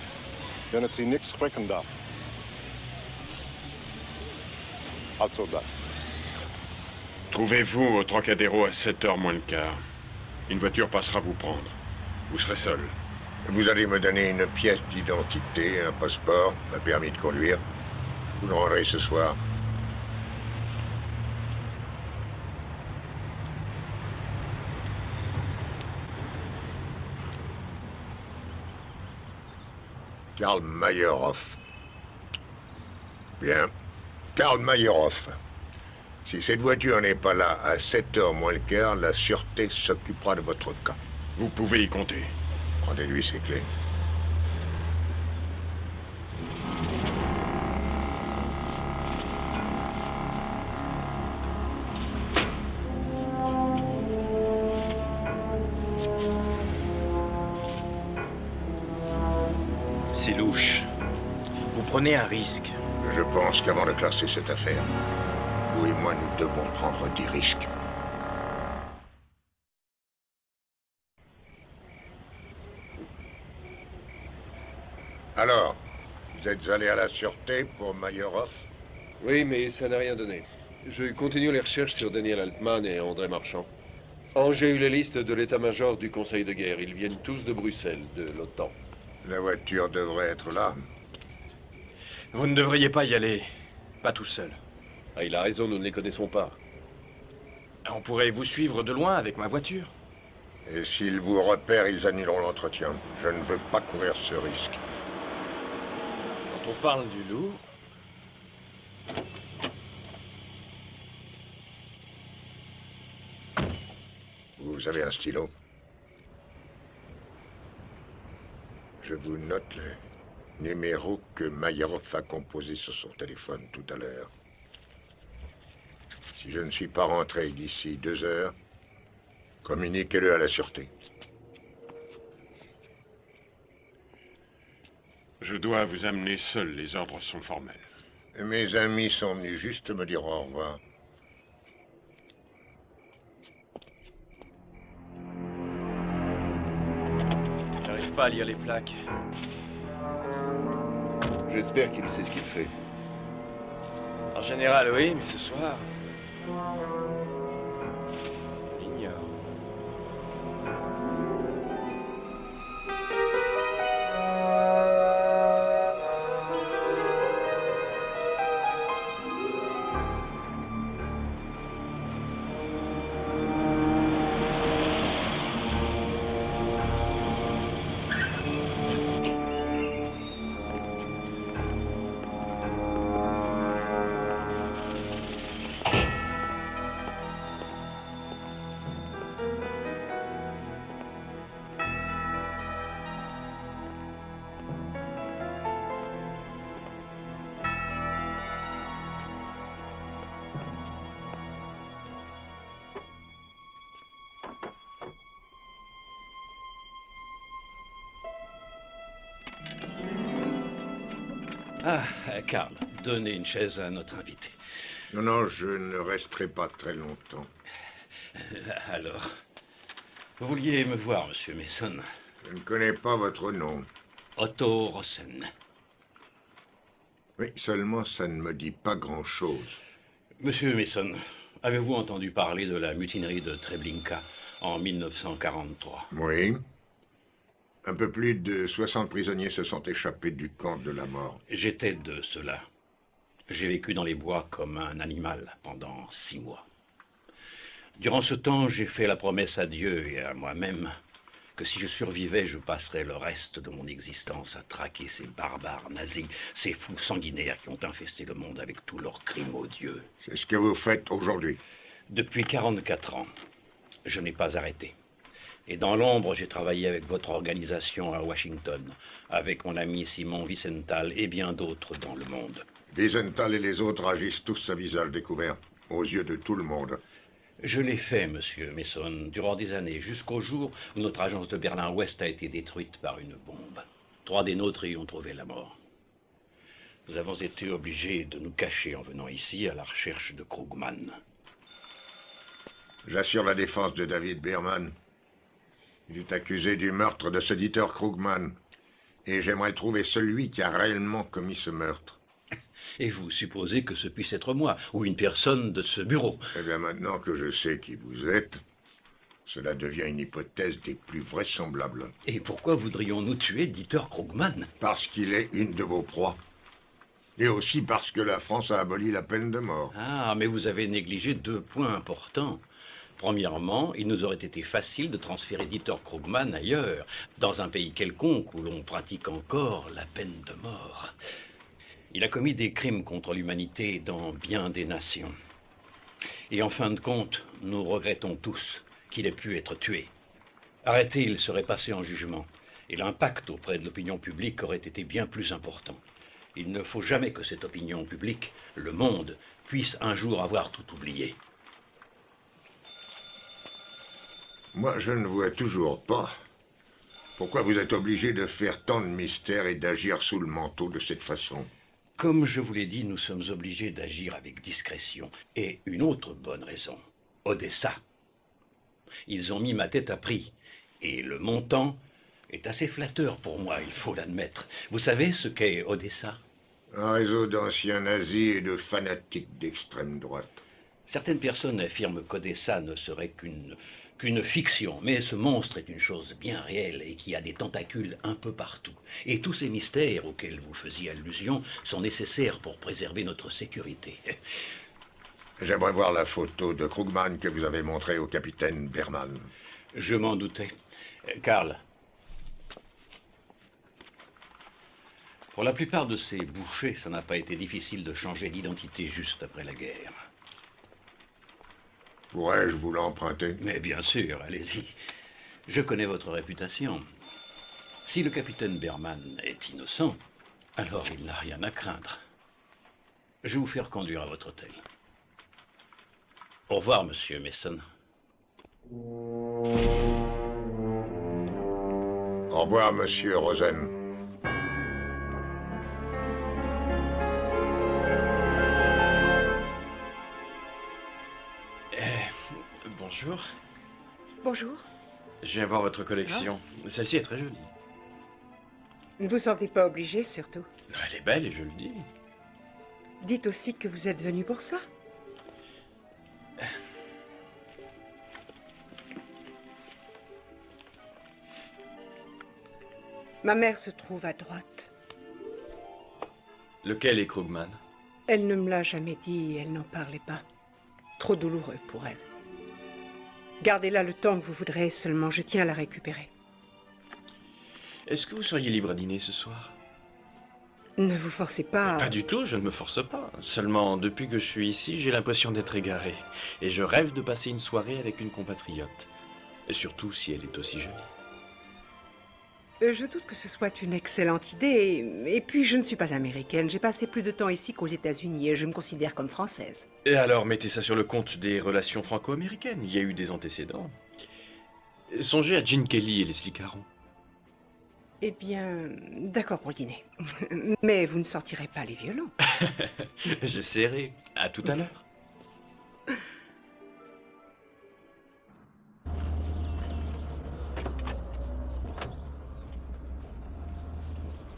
wenn er Sie nichts sprechen darf. Als Soldat. Trouvez-vous au Trocadéro à 7h moins le quart. Une voiture passera vous prendre. Vous serez seul. Vous allez me donner une pièce d'identité, un passeport, un permis de conduire. Vous le rendrez ce soir. Karl Meyerhoff. Bien. Karl Meyerhoff. Si cette voiture n'est pas là à 7h moins le quart, la sûreté s'occupera de votre cas. Vous pouvez y compter. Rendez-lui ses clés. C'est louche. Vous prenez un risque. Je pense qu'avant de classer cette affaire, vous et moi, nous devons prendre des risques. Alors, vous êtes allé à la sûreté pour Meyerhoff? Oui, mais ça n'a rien donné. Je continue les recherches sur Daniel Altman et André Marchand. J'ai eu les listes de l'état-major du Conseil de guerre. Ils viennent tous de Bruxelles, de l'OTAN. La voiture devrait être là. Vous ne devriez pas y aller. Pas tout seul. Ah, il a raison, nous ne les connaissons pas. On pourrait vous suivre de loin avec ma voiture. Et s'ils vous repèrent, ils annuleront l'entretien. Je ne veux pas courir ce risque. Quand on parle du loup... Vous avez un stylo? Je vous note le numéro que Meyerhoff a composé sur son téléphone tout à l'heure. Si je ne suis pas rentré d'ici 2 heures, communiquez-le à la sûreté. Je dois vous amener seul, les ordres sont formels. Mes amis sont venus juste me dire au revoir. pas à lire les plaques. J'espère qu'il sait ce qu'il fait. En général, oui, mais ce soir... J'ignore. Ah, Karl, donnez une chaise à notre invité. Non, non, je ne resterai pas très longtemps. Alors, vous vouliez me voir, monsieur Mason? Je ne connais pas votre nom. Otto Rosen. Oui, seulement ça ne me dit pas grand-chose. Monsieur Mason, avez-vous entendu parler de la mutinerie de Treblinka en 1943? Oui. Un peu plus de 60 prisonniers se sont échappés du camp de la mort. J'étais de cela. J'ai vécu dans les bois comme un animal pendant 6 mois. Durant ce temps, j'ai fait la promesse à Dieu et à moi-même que si je survivais, je passerais le reste de mon existence à traquer ces barbares nazis, ces fous sanguinaires qui ont infesté le monde avec tous leurs crimes odieux. C'est ce que vous faites aujourd'hui. Depuis 44 ans, je n'ai pas arrêté. Et dans l'ombre, j'ai travaillé avec votre organisation à Washington, avec mon ami Simon Wiesenthal et bien d'autres dans le monde. Wiesenthal et les autres agissent tous à visage découvert, aux yeux de tout le monde. Je l'ai fait, monsieur Mason, durant des années, jusqu'au jour où notre agence de Berlin-Ouest a été détruite par une bombe. 3 des nôtres y ont trouvé la mort. Nous avons été obligés de nous cacher en venant ici à la recherche de Krugman. J'assure la défense de David Berman. Il est accusé du meurtre de ce Dieter Krugman. Et j'aimerais trouver celui qui a réellement commis ce meurtre. Et vous supposez que ce puisse être moi, ou une personne de ce bureau? Eh bien, maintenant que je sais qui vous êtes, cela devient une hypothèse des plus vraisemblables. Et pourquoi voudrions-nous tuer Dieter Krugman? Parce qu'il est une de vos proies. Et aussi parce que la France a aboli la peine de mort. Ah, mais vous avez négligé 2 points importants. Premièrement, il nous aurait été facile de transférer Dieter Krugman ailleurs, dans un pays quelconque où l'on pratique encore la peine de mort. Il a commis des crimes contre l'humanité dans bien des nations. Et en fin de compte, nous regrettons tous qu'il ait pu être tué. Arrêté, il serait passé en jugement, et l'impact auprès de l'opinion publique aurait été bien plus important. Il ne faut jamais que cette opinion publique, le monde, puisse un jour avoir tout oublié. Moi, je ne vois toujours pas pourquoi vous êtes obligé de faire tant de mystères et d'agir sous le manteau de cette façon. Comme je vous l'ai dit, nous sommes obligés d'agir avec discrétion. Et une autre bonne raison, Odessa. Ils ont mis ma tête à prix, et le montant est assez flatteur pour moi, il faut l'admettre. Vous savez ce qu'est Odessa? Un réseau d'anciens nazis et de fanatiques d'extrême droite. Certaines personnes affirment qu'Odessa ne serait qu'une fiction, mais ce monstre est une chose bien réelle et qui a des tentacules un peu partout. Et tous ces mystères auxquels vous faisiez allusion sont nécessaires pour préserver notre sécurité. J'aimerais voir la photo de Krugman que vous avez montrée au capitaine Berman. Je m'en doutais. Karl, pour la plupart de ces bouchers, ça n'a pas été difficile de changer d'identité juste après la guerre. Pourrais-je vous l'emprunter? Mais bien sûr, allez-y. Je connais votre réputation. Si le capitaine Berman est innocent, alors il n'a rien à craindre. Je vais vous faire conduire à votre hôtel. Au revoir, monsieur Mason. Au revoir, monsieur Rosen. Bonjour. Bonjour. Je viens voir votre collection. Celle-ci est très jolie. Ne vous sentez pas obligé, surtout. Elle est belle et je le dis. Dites aussi que vous êtes venu pour ça. Ma mère se trouve à droite. Lequel est Krugman? Elle ne me l'a jamais dit et elle n'en parlait pas. Trop douloureux pour elle. Gardez-la le temps que vous voudrez, seulement je tiens à la récupérer. Est-ce que vous seriez libre à dîner ce soir? Ne vous forcez pas. Pas du tout, je ne me force pas. Seulement, depuis que je suis ici, j'ai l'impression d'être égaré. Et je rêve de passer une soirée avec une compatriote. Et surtout si elle est aussi jolie. Je doute que ce soit une excellente idée. Et puis, je ne suis pas américaine. J'ai passé plus de temps ici qu'aux États-Unis et je me considère comme française. Et alors, mettez ça sur le compte des relations franco-américaines. Il y a eu des antécédents. Songez à Gene Kelly et Leslie Caron. Eh bien, d'accord pour le dîner. Mais vous ne sortirez pas les violons. J'essaierai. À tout à l'heure.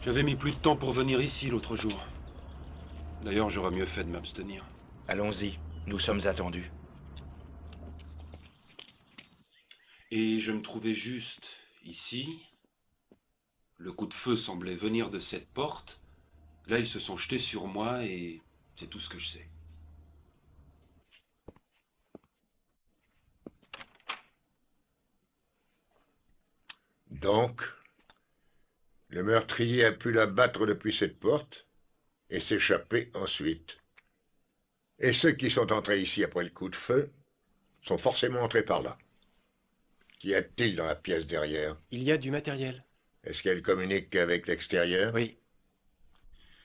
J'avais mis plus de temps pour venir ici l'autre jour. D'ailleurs, j'aurais mieux fait de m'abstenir. Allons-y, nous sommes attendus. Et je me trouvais juste ici. Le coup de feu semblait venir de cette porte. Là, ils se sont jetés sur moi et c'est tout ce que je sais. Donc, le meurtrier a pu la battre depuis cette porte et s'échapper ensuite. Et ceux qui sont entrés ici après le coup de feu sont forcément entrés par là. Qu'y a-t-il dans la pièce derrière? Il y a du matériel. Est-ce qu'elle communique avec l'extérieur? Oui.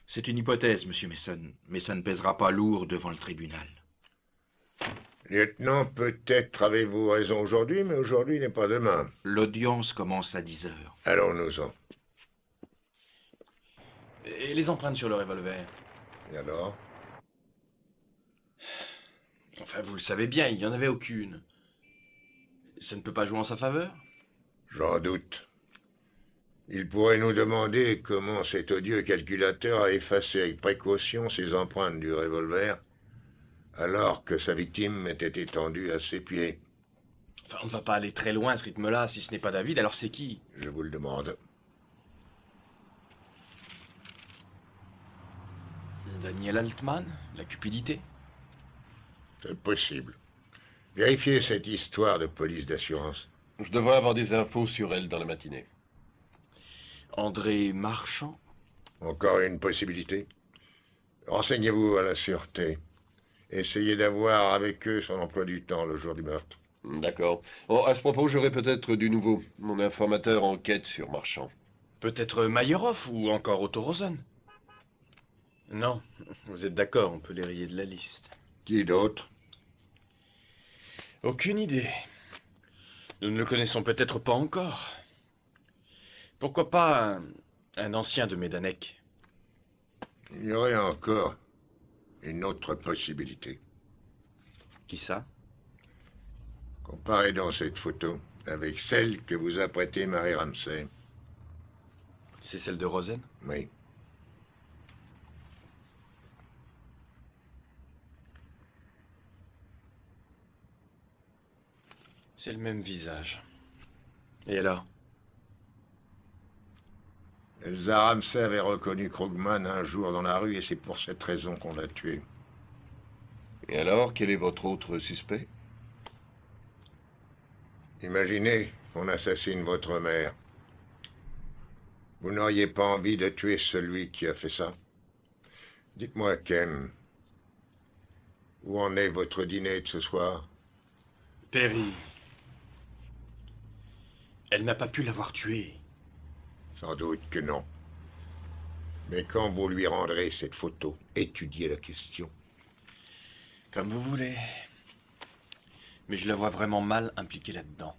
C'est une hypothèse, monsieur Mason, mais ça ne pèsera pas lourd devant le tribunal. Lieutenant, peut-être avez-vous raison aujourd'hui, mais aujourd'hui n'est pas demain. L'audience commence à 10 heures. Allons-nous-en. Et les empreintes sur le revolver? Et alors? Enfin, vous le savez bien, il n'y en avait aucune. Ça ne peut pas jouer en sa faveur? J'en doute. Il pourrait nous demander comment cet odieux calculateur a effacé avec précaution ses empreintes du revolver, alors que sa victime était étendue à ses pieds. Enfin, on ne va pas aller très loin à ce rythme-là. Si ce n'est pas David, alors c'est qui? Je vous le demande. Daniel Altman? La cupidité? C'est possible. Vérifiez cette histoire de police d'assurance. Je devrais avoir des infos sur elle dans la matinée. André Marchand? Encore une possibilité. Renseignez-vous à la sûreté. Essayez d'avoir avec eux son emploi du temps le jour du meurtre. D'accord. Bon, à ce propos, j'aurai peut-être du nouveau. Mon informateur enquête sur Marchand. Peut-être Mayerhoff ou encore Otto Rosen? Non, vous êtes d'accord, on peut les rayer de la liste. Qui d'autre? Aucune idée. Nous ne le connaissons peut-être pas encore. Pourquoi pas un ancien de Medanek? Il y aurait encore une autre possibilité. Qui ça? Comparez donc cette photo avec celle que vous a prêtée Marie Ramsey. C'est celle de Rosen? Oui. C'est le même visage. Et alors? Elsa Ramsey avait reconnu Krugman un jour dans la rue et c'est pour cette raison qu'on l'a tué. Et alors, quel est votre autre suspect? Imaginez qu'on assassine votre mère. Vous n'auriez pas envie de tuer celui qui a fait ça? Dites-moi, Ken, où en est votre dîner de ce soir? Perry. Elle n'a pas pu l'avoir tué. Sans doute que non. Mais quand vous lui rendrez cette photo, étudiez la question. Comme vous voulez. Mais je la vois vraiment mal impliquée là-dedans.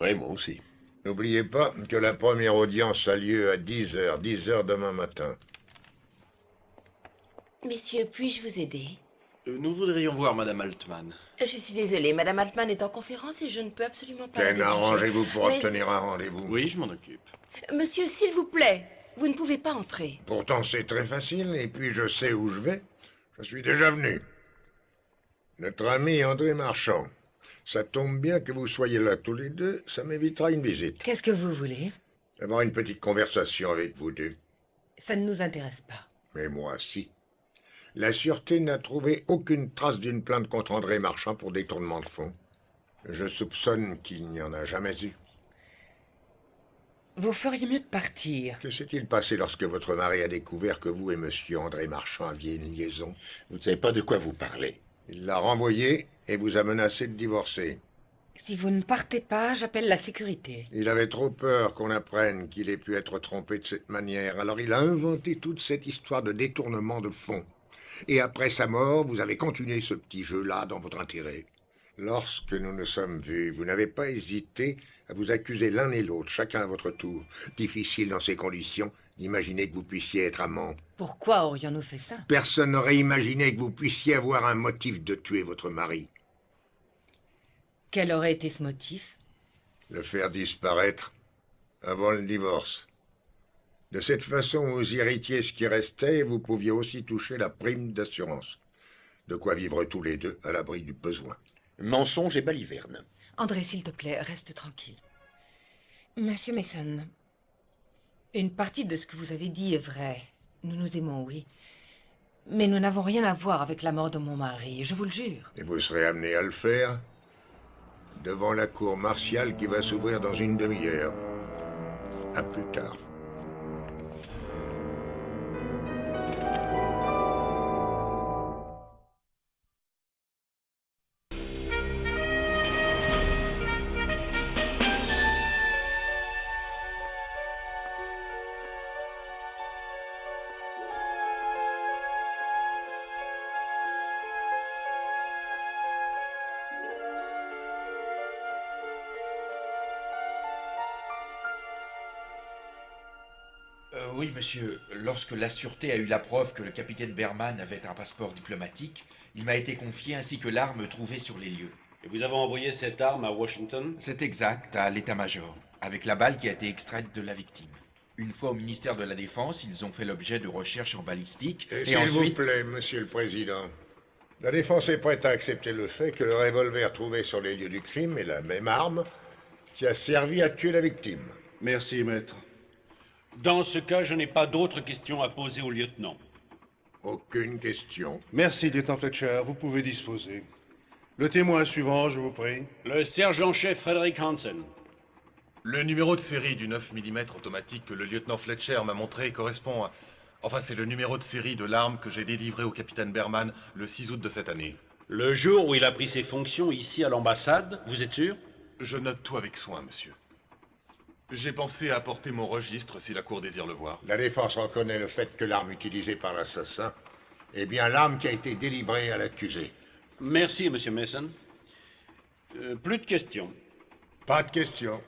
Oui, moi aussi. N'oubliez pas que la première audience a lieu à 10 heures. 10 heures demain matin. Messieurs, puis-je vous aider? Nous voudrions voir Madame Altman. Je suis désolée, Madame Altman est en conférence et je ne peux absolument pas la Ken, déranger. arrangez-vous pour Mais- obtenir un rendez-vous. Oui, je m'en occupe. Monsieur, s'il vous plaît. Vous ne pouvez pas entrer. Pourtant, c'est très facile, et puis je sais où je vais. Je suis déjà venu. Notre ami André Marchand. Ça tombe bien que vous soyez là tous les deux, ça m'évitera une visite. Qu'est-ce que vous voulez? Avoir une petite conversation avec vous deux. Ça ne nous intéresse pas. Mais moi, si. La sûreté n'a trouvé aucune trace d'une plainte contre André Marchand pour détournement de fonds. Je soupçonne qu'il n'y en a jamais eu. Vous feriez mieux de partir. Que s'est-il passé lorsque votre mari a découvert que vous et monsieur André Marchand aviez une liaison? Vous ne savez pas de quoi vous parlez. Il l'a renvoyé et vous a menacé de divorcer. Si vous ne partez pas, j'appelle la sécurité. Il avait trop peur qu'on apprenne qu'il ait pu être trompé de cette manière, alors il a inventé toute cette histoire de détournement de fonds. Et après sa mort, vous avez continué ce petit jeu-là dans votre intérêt. Lorsque nous nous sommes vus, vous n'avez pas hésité à vous accuser l'un et l'autre, chacun à votre tour. Difficile dans ces conditions d'imaginer que vous puissiez être amants. Pourquoi aurions-nous fait ça? Personne n'aurait imaginé que vous puissiez avoir un motif de tuer votre mari. Quel aurait été ce motif? Le faire disparaître avant le divorce. De cette façon, vous héritiez ce qui restait et vous pouviez aussi toucher la prime d'assurance. De quoi vivre tous les deux à l'abri du besoin. Mensonge et baliverne. André, s'il te plaît, reste tranquille. Monsieur Mason, une partie de ce que vous avez dit est vrai. Nous nous aimons, oui. Mais nous n'avons rien à voir avec la mort de mon mari, je vous le jure. Et vous serez amené à le faire devant la cour martiale qui va s'ouvrir dans une demi-heure. À plus tard. Oui, monsieur. Lorsque la sûreté a eu la preuve que le capitaine Berman avait un passeport diplomatique, il m'a été confié ainsi que l'arme trouvée sur les lieux. Et vous avez envoyé cette arme à Washington? C'est exact, à l'état-major, avec la balle qui a été extraite de la victime. Une fois au ministère de la Défense, ils ont fait l'objet de recherches en balistique. Et Et s'il ensuite... vous plaît, monsieur le président, la défense est prête à accepter le fait que le revolver trouvé sur les lieux du crime est la même arme qui a servi à tuer la victime. Merci, maître. Dans ce cas, je n'ai pas d'autres questions à poser au lieutenant. Aucune question. Merci, lieutenant Fletcher. Vous pouvez disposer. Le témoin suivant, je vous prie. Le sergent-chef Frederick Hansen. Le numéro de série du 9 mm automatique que le lieutenant Fletcher m'a montré correspond à... Enfin, c'est le numéro de série de l'arme que j'ai délivré au capitaine Berman le 6 août de cette année. Le jour où il a pris ses fonctions ici à l'ambassade, vous êtes sûr? Je note tout avec soin, monsieur. J'ai pensé à apporter mon registre si la cour désire le voir. La défense reconnaît le fait que l'arme utilisée par l'assassin est bien l'arme qui a été délivrée à l'accusé. Merci, monsieur Mason. Plus de questions. Pas de questions.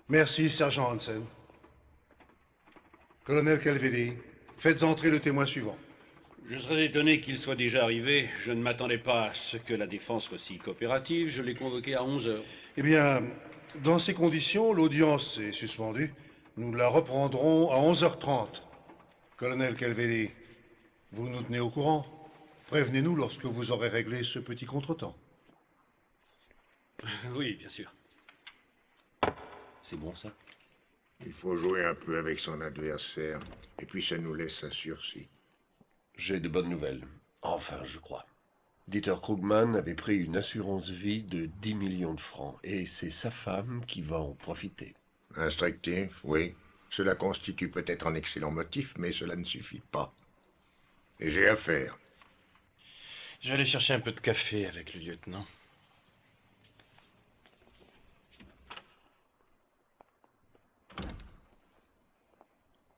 Merci, sergent Hansen. Colonel Calvelli, faites entrer le témoin suivant. Je serais étonné qu'il soit déjà arrivé. Je ne m'attendais pas à ce que la défense soit si coopérative. Je l'ai convoqué à 11 heures. Eh bien, dans ces conditions, l'audience est suspendue. Nous la reprendrons à 11h30. Colonel Calvelli, vous nous tenez au courant. Prévenez-nous lorsque vous aurez réglé ce petit contretemps. Oui, bien sûr. C'est bon, ça? Il faut jouer un peu avec son adversaire, et puis ça nous laisse un sursis. J'ai de bonnes nouvelles. Enfin, je crois. Dieter Krugman avait pris une assurance vie de 10 millions de francs, et c'est sa femme qui va en profiter. Instructif, oui. Cela constitue peut-être un excellent motif, mais cela ne suffit pas. Et j'ai affaire. Je vais aller chercher un peu de café avec le lieutenant.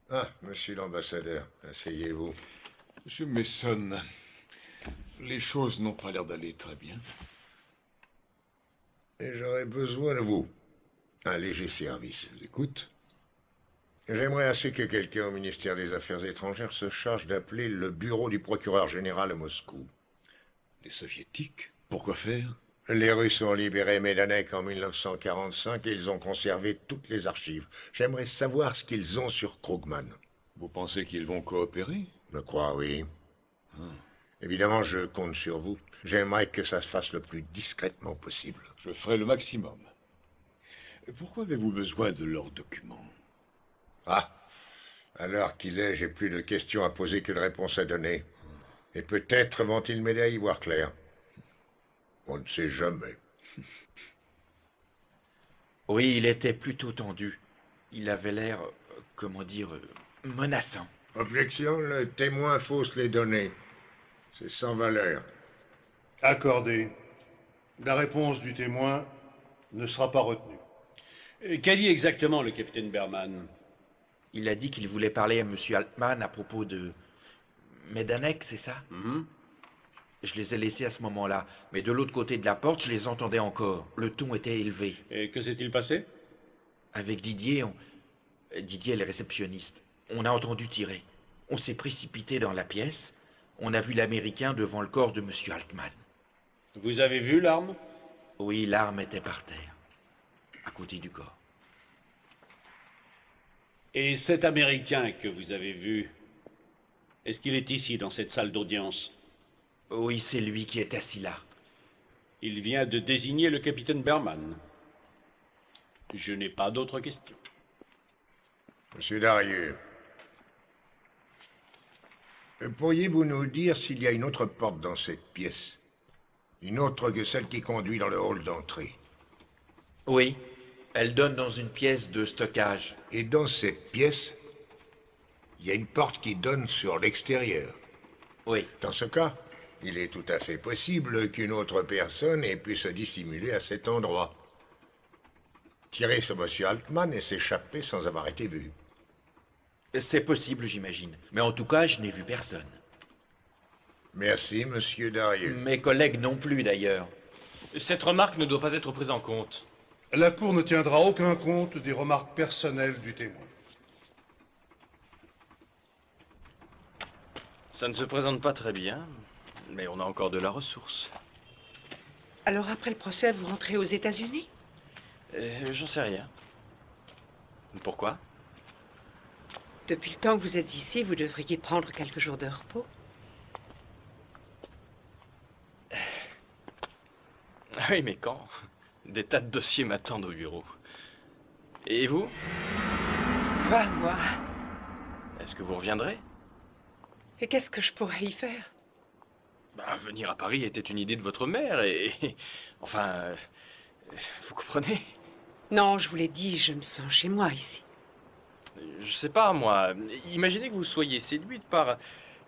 Ah, monsieur l'ambassadeur, asseyez-vous. Monsieur Mason, les choses n'ont pas l'air d'aller très bien. Et j'aurais besoin de vous. Un léger service. Écoute. J'aimerais assez que quelqu'un au ministère des Affaires étrangères se charge d'appeler le bureau du procureur général à Moscou. Les soviétiques? Pourquoi faire? Les Russes ont libéré Majdanek en 1945 et ils ont conservé toutes les archives. J'aimerais savoir ce qu'ils ont sur Krugman. Vous pensez qu'ils vont coopérer? Je crois, oui. Évidemment, je compte sur vous. J'aimerais que ça se fasse le plus discrètement possible. Je ferai le maximum. Pourquoi avez-vous besoin de leurs documents? Ah, à l'heure qu'il est, j'ai plus de questions à poser que de réponses à donner. Et peut-être vont-ils m'aider à y voir clair. On ne sait jamais. Oui, il était plutôt tendu. Il avait l'air, comment dire, menaçant. Objection, le témoin fausse les données. C'est sans valeur. Accordé. La réponse du témoin ne sera pas retenue. Qu'a dit exactement le capitaine Berman? Il a dit qu'il voulait parler à M. Altman à propos de Majdanek, c'est ça? Je les ai laissés à ce moment-là, mais de l'autre côté de la porte, je les entendais encore. Le ton était élevé. Et que s'est-il passé? Avec Didier, Didier est le réceptionniste. On a entendu tirer. On s'est précipité dans la pièce. On a vu l'Américain devant le corps de M. Altman. Vous avez vu l'arme? Oui, l'arme était par terre, à côté du corps. Et cet Américain que vous avez vu, est-ce qu'il est ici, dans cette salle d'audience? Oui, c'est lui qui est assis là. Il vient de désigner le capitaine Berman. Je n'ai pas d'autres questions. Monsieur Darieux, pourriez-vous nous dire s'il y a une autre porte dans cette pièce? Une autre que celle qui conduit dans le hall d'entrée? Oui, elle donne dans une pièce de stockage. Et dans cette pièce, il y a une porte qui donne sur l'extérieur? Oui. Dans ce cas, il est tout à fait possible qu'une autre personne ait pu se dissimuler à cet endroit, tirer sur M. Altman et s'échapper sans avoir été vu. C'est possible, j'imagine. Mais en tout cas, je n'ai vu personne. Merci, Monsieur Darieux. Mes collègues non plus, d'ailleurs. Cette remarque ne doit pas être prise en compte. La Cour ne tiendra aucun compte des remarques personnelles du témoin. Ça ne se présente pas très bien, mais on a encore de la ressource. Alors après le procès, vous rentrez aux États-Unis? J'en sais rien. Pourquoi? Depuis le temps que vous êtes ici, vous devriez prendre quelques jours de repos. Ah oui, mais quand? Des tas de dossiers m'attendent au bureau. Et vous? Quoi, moi? Est-ce que vous reviendrez? Et qu'est-ce que je pourrais y faire? Bah, venir à Paris était une idée de votre mère et... Enfin... vous comprenez? Non, je vous l'ai dit, je me sens chez moi ici. Je sais pas, moi. Imaginez que vous soyez séduite par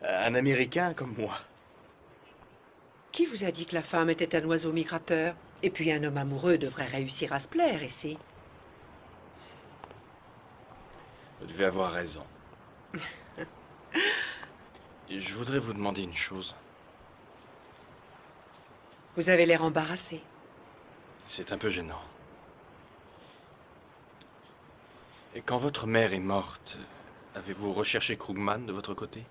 un Américain comme moi. Qui vous a dit que la femme était un oiseau migrateur? Et puis un homme amoureux devrait réussir à se plaire ici. Vous devez avoir raison. Je voudrais vous demander une chose. Vous avez l'air embarrassé. C'est un peu gênant. Et quand votre mère est morte, avez-vous recherché Krugman de votre côté?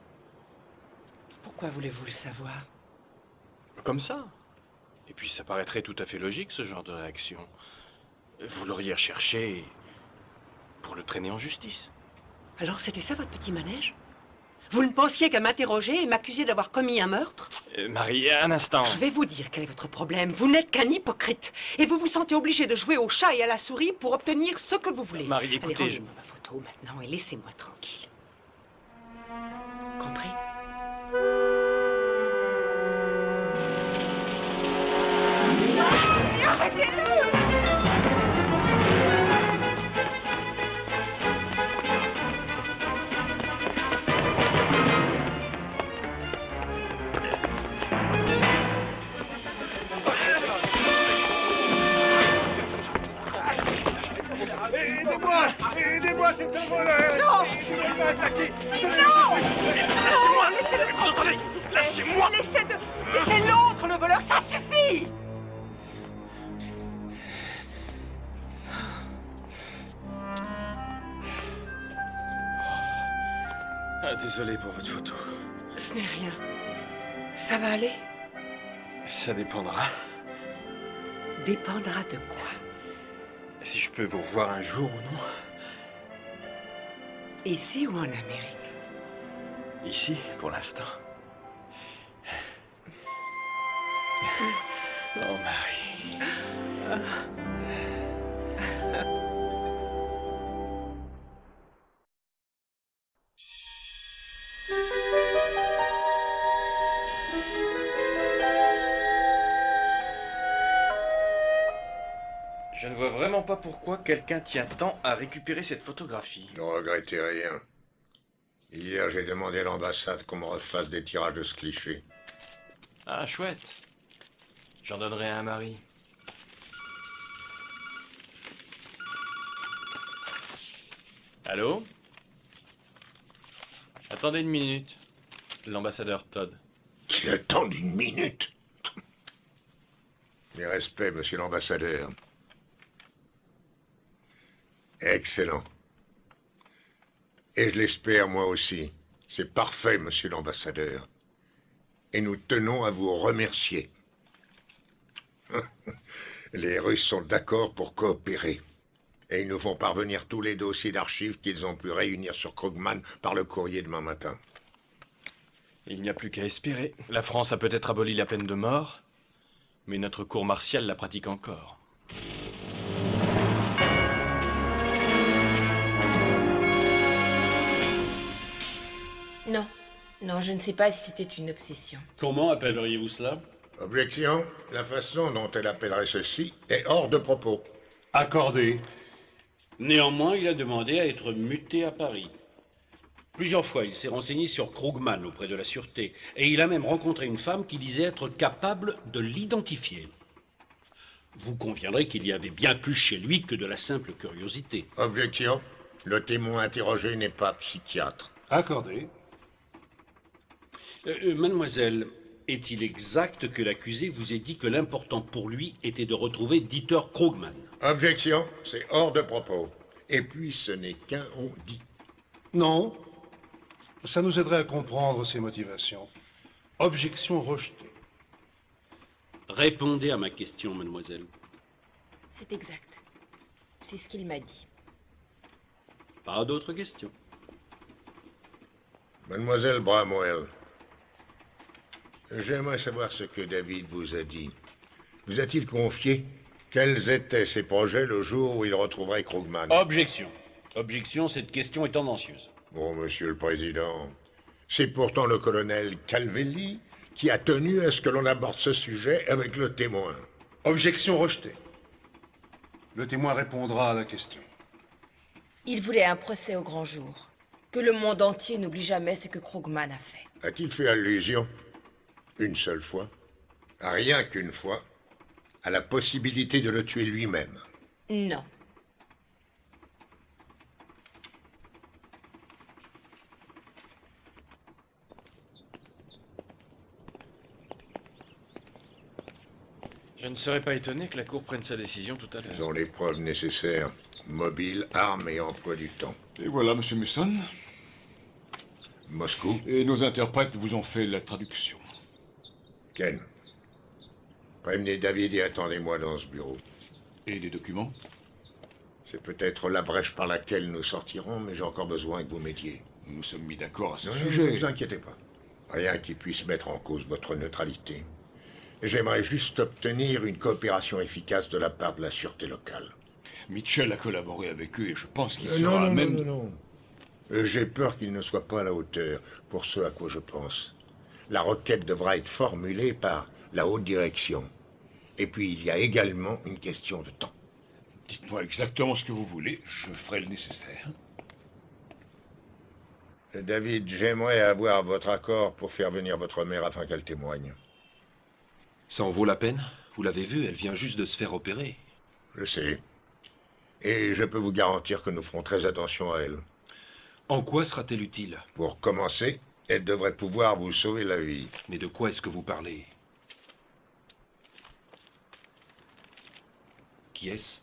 Pourquoi voulez-vous le savoir? Comme ça. Et puis ça paraîtrait tout à fait logique, ce genre de réaction. Vous l'auriez recherché pour le traîner en justice. Alors c'était ça votre petit manège? Vous ne pensiez qu'à m'interroger et m'accuser d'avoir commis un meurtre? Marie, un instant. Je vais vous dire quel est votre problème. Vous n'êtes qu'un hypocrite. Et vous vous sentez obligé de jouer au chat et à la souris pour obtenir ce que vous voulez. Marie, écoutez... Allez, rendez-moi ma photo maintenant et laissez-moi tranquille. Compris? Arrêtez-le! Aidez-moi! Aidez-moi, c'est un voleur! Non! Il m'a attaqué! Non! Non! Laissez-le tranquille! Lâchez-moi! Laissez l'autre, le voleur, ça suffit! Ah, désolé pour votre photo. Ce n'est rien. Ça va aller? Ça dépendra. dépendra de quoi? Si je peux vous revoir un jour ou non? Ici ou en Amérique? Ici, pour l'instant. Oh, Marie. Je ne vois vraiment pas pourquoi quelqu'un tient tant à récupérer cette photographie. Ne regrettez rien. Hier, j'ai demandé à l'ambassade qu'on me refasse des tirages de ce cliché. Ah, chouette. J'en donnerai un à Marie. Allô? Attendez une minute. L'ambassadeur Todd. Qu'il attende une minute. Mes respects, monsieur l'ambassadeur. Excellent. Et je l'espère, moi aussi. C'est parfait, monsieur l'ambassadeur. Et nous tenons à vous remercier. Les Russes sont d'accord pour coopérer. Et ils nous font parvenir tous les dossiers d'archives qu'ils ont pu réunir sur Krugman par le courrier demain matin. Il n'y a plus qu'à espérer. La France a peut-être aboli la peine de mort, mais notre cour martiale la pratique encore. Non. Non, je ne sais pas si c'était une obsession. Comment appelleriez-vous cela? Objection. La façon dont elle appellerait ceci est hors de propos. Accordé. Néanmoins, il a demandé à être muté à Paris. Plusieurs fois, il s'est renseigné sur Krugman auprès de la Sûreté, et il a même rencontré une femme qui disait être capable de l'identifier. Vous conviendrez qu'il y avait bien plus chez lui que de la simple curiosité. Objection. Le témoin interrogé n'est pas psychiatre. Accordé. Mademoiselle, est-il exact que l'accusé vous ait dit que l'important pour lui était de retrouver Dieter Krugman? Objection, c'est hors de propos. Et puis ce n'est qu'un on-dit. Non. Ça nous aiderait à comprendre ses motivations. Objection rejetée. Répondez à ma question, mademoiselle. C'est exact. C'est ce qu'il m'a dit. Pas d'autres questions. Mademoiselle Bramwell, j'aimerais savoir ce que David vous a dit. Vous a-t-il confié quels étaient ses projets le jour où il retrouverait Krugman? Objection. Objection, cette question est tendancieuse. Bon, monsieur le président, c'est pourtant le colonel Calvelli qui a tenu à ce que l'on aborde ce sujet avec le témoin. Objection rejetée. Le témoin répondra à la question. Il voulait un procès au grand jour. Que le monde entier n'oublie jamais ce que Krugman a fait. A-t-il fait allusion, une seule fois, rien qu'une fois, à la possibilité de le tuer lui-même? Non. Je ne serais pas étonné que la Cour prenne sa décision tout à l'heure. Ils ont les preuves nécessaires. Mobile, armes et emploi du temps. Et voilà, monsieur Musson. Moscou. Et nos interprètes vous ont fait la traduction. Ken. Prévenez David et attendez-moi dans ce bureau. Et les documents? C'est peut-être la brèche par laquelle nous sortirons, mais j'ai encore besoin que vous m'aidiez. Nous sommes mis d'accord à ce Non, sujet. ne vous inquiétez pas. Rien qui puisse mettre en cause votre neutralité. J'aimerais juste obtenir une coopération efficace de la part de la sûreté locale. Mitchell a collaboré avec eux et je pense qu'il sera à même... Non. J'ai peur qu'il ne soit pas à la hauteur pour ce à quoi je pense. La requête devra être formulée par la haute direction. Et puis il y a également une question de temps. Dites-moi exactement ce que vous voulez, je ferai le nécessaire. David, j'aimerais avoir votre accord pour faire venir votre mère afin qu'elle témoigne. Ça en vaut la peine? Vous l'avez vue, elle vient juste de se faire opérer. Je sais. Et je peux vous garantir que nous ferons très attention à elle. En quoi sera-t-elle utile? Pour commencer, elle devrait pouvoir vous sauver la vie. Mais de quoi est-ce que vous parlez? Qui est-ce?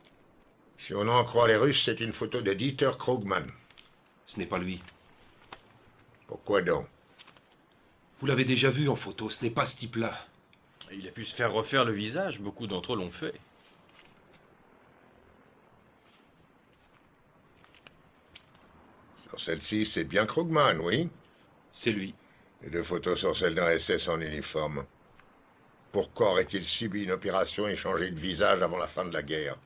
Si on en croit les Russes, c'est une photo de Dieter Krugman. Ce n'est pas lui. Pourquoi donc? Vous l'avez déjà vu en photo, ce n'est pas ce type-là. Il a pu se faire refaire le visage, beaucoup d'entre eux l'ont fait. Alors celle-ci, c'est bien Krugman, oui? C'est lui. Les 2 photos sont celles d'un SS en uniforme. Pourquoi aurait-il subi une opération et changé de visage avant la fin de la guerre?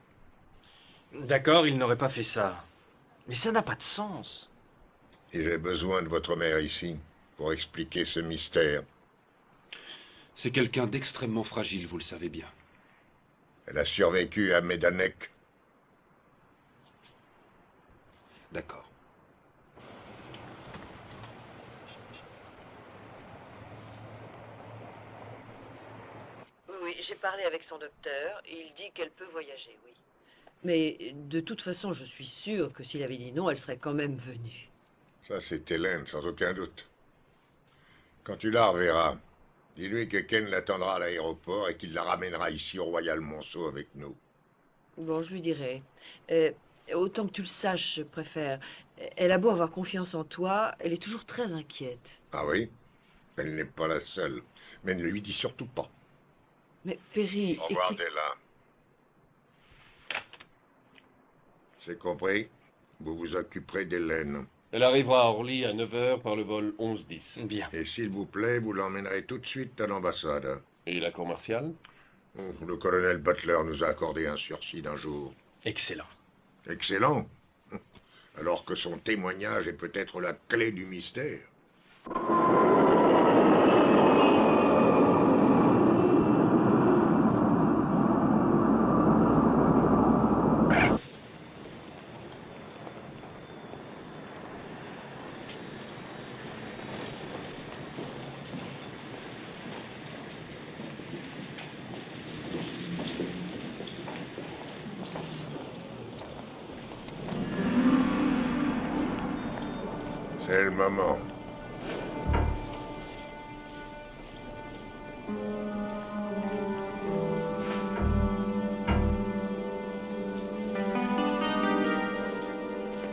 D'accord, il n'aurait pas fait ça. Mais ça n'a pas de sens. Et j'ai besoin de votre mère ici pour expliquer ce mystère. C'est quelqu'un d'extrêmement fragile, vous le savez bien. Elle a survécu à Majdanek. D'accord. Oui, j'ai parlé avec son docteur et il dit qu'elle peut voyager, oui. Mais de toute façon, je suis sûre que s'il avait dit non, elle serait quand même venue. Ça, c'est Hélène, sans aucun doute. Quand tu la reverras, dis-lui que Ken l'attendra à l'aéroport et qu'il la ramènera ici au Royal Monceau avec nous. Bon, je lui dirai. Autant que tu le saches, je préfère. Elle a beau avoir confiance en toi, elle est toujours très inquiète. Ah oui? Elle n'est pas la seule. Mais ne lui dis surtout pas. Mais Perry, Au revoir, écoute... Della. C'est compris? Vous vous occuperez d'Hélène. Elle arrivera à Orly à 9 h par le vol 11-10. Bien. Et s'il vous plaît, vous l'emmènerez tout de suite à l'ambassade. Et la cour martiale? Le colonel Butler nous a accordé un sursis d'1 jour. Excellent. Excellent. Alors que son témoignage est peut-être la clé du mystère. C'est le moment.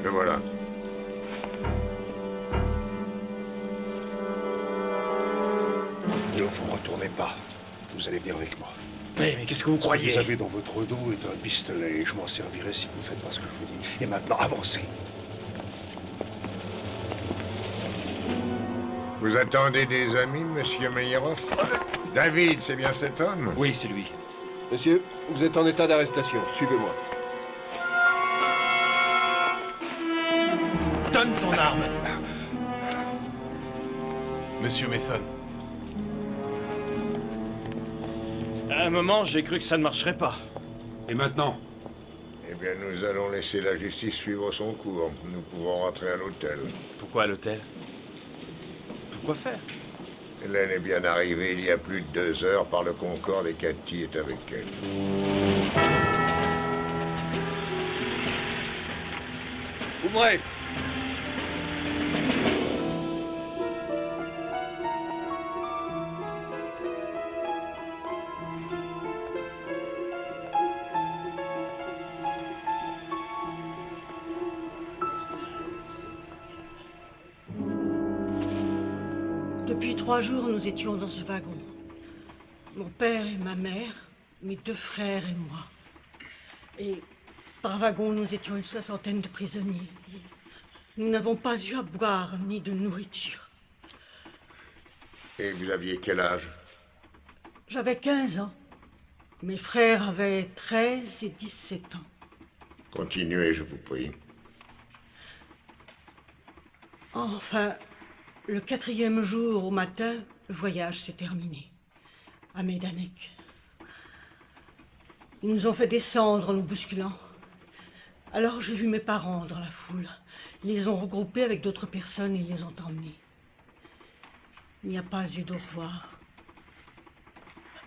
Le voilà. Ne vous retournez pas. Vous allez venir avec moi. Mais qu'est-ce que vous croyez? Ce que vous avez dans votre dos est un pistolet et je m'en servirai si vous ne faites pas ce que je vous dis. Et maintenant, avancez. Vous attendez des amis, monsieur Meyerhoff? David, c'est bien cet homme? Oui, c'est lui. Monsieur, vous êtes en état d'arrestation. Suivez-moi. Donne ton arme. Monsieur Mason. À un moment, j'ai cru que ça ne marcherait pas. Et maintenant? Eh bien, nous allons laisser la justice suivre son cours. Nous pouvons rentrer à l'hôtel. Pourquoi à l'hôtel? Pourquoi faire? Hélène est bien arrivée il y a plus de 2 heures par le Concorde et Cathy est avec elle. Ouvrez! Depuis 3 jours, nous étions dans ce wagon. Mon père et ma mère, mes 2 frères et moi. Et par wagon, nous étions une 60aine de prisonniers. Nous n'avons pas eu à boire ni de nourriture. Et vous aviez quel âge? J'avais 15 ans. Mes frères avaient 13 et 17 ans. Continuez, je vous prie. Enfin, le 4e jour au matin, le voyage s'est terminé. À Majdanek. Ils nous ont fait descendre en nous bousculant. Alors j'ai vu mes parents dans la foule. Ils les ont regroupés avec d'autres personnes et les ont emmenés. Il n'y a pas eu d'au revoir.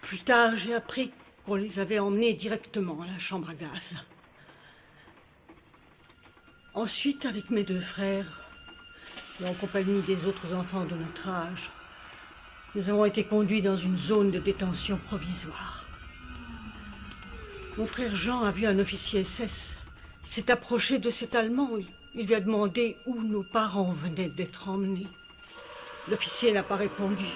Plus tard, j'ai appris qu'on les avait emmenés directement à la chambre à gaz. Ensuite, avec mes 2 frères, et en compagnie des autres enfants de notre âge, nous avons été conduits dans une zone de détention provisoire. Mon frère Jean a vu un officier SS. Il s'est approché de cet Allemand. Il lui a demandé où nos parents venaient d'être emmenés. L'officier n'a pas répondu.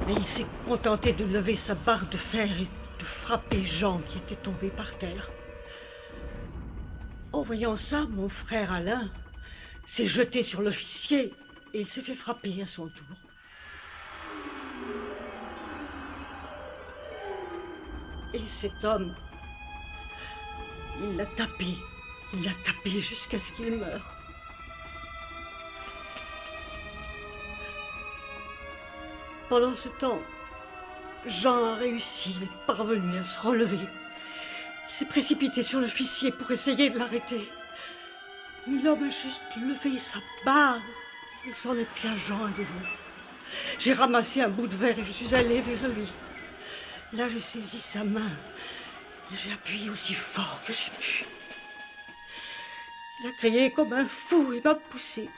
Mais il s'est contenté de lever sa barre de fer et de frapper Jean qui était tombé par terre. En voyant ça, mon frère Alain s'est jeté sur l'officier et il s'est fait frapper à son tour. Et cet homme, il l'a tapé jusqu'à ce qu'il meure. Pendant ce temps, Jean a réussi, il est parvenu à se relever. Il s'est précipité sur l'officier pour essayer de l'arrêter. Mais l'homme a juste levé sa barre. Il s'en est pris à Jean à nouveau. J'ai ramassé un bout de verre et je suis allée vers lui. Là, j'ai saisi sa main. J'ai appuyé aussi fort que j'ai pu. Il a crié comme un fou et m'a poussé.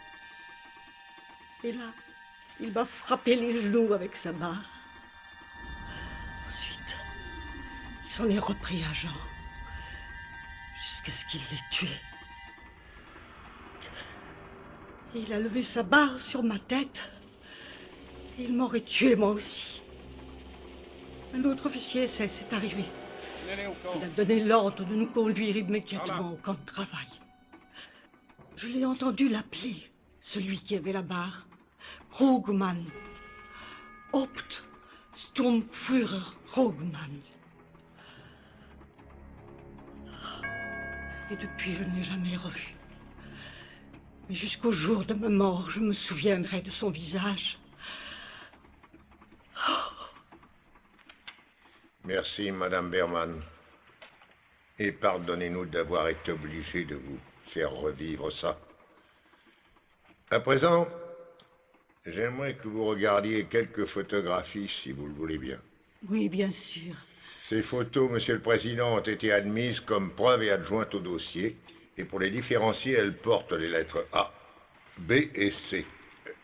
Et là, il m'a frappé les genoux avec sa barre. Ensuite, il s'en est repris à Jean, jusqu'à ce qu'il l'ait tué. Il a levé sa barre sur ma tête. Et il m'aurait tué moi aussi. Un autre officier SS est arrivé. Il a donné l'ordre de nous conduire immédiatement au camp de travail. Je l'ai entendu l'appeler, celui qui avait la barre. Krugman. Haupt Sturmführer Krugman. Et depuis, je ne l'ai jamais revu. Mais jusqu'au jour de ma mort, je me souviendrai de son visage. Merci, Madame Berman. Et pardonnez-nous d'avoir été obligé de vous faire revivre ça. À présent, j'aimerais que vous regardiez quelques photographies, si vous le voulez bien. Oui, bien sûr. Ces photos, Monsieur le Président, ont été admises comme preuve et adjointes au dossier. Et pour les différencier, elles portent les lettres A, B et C.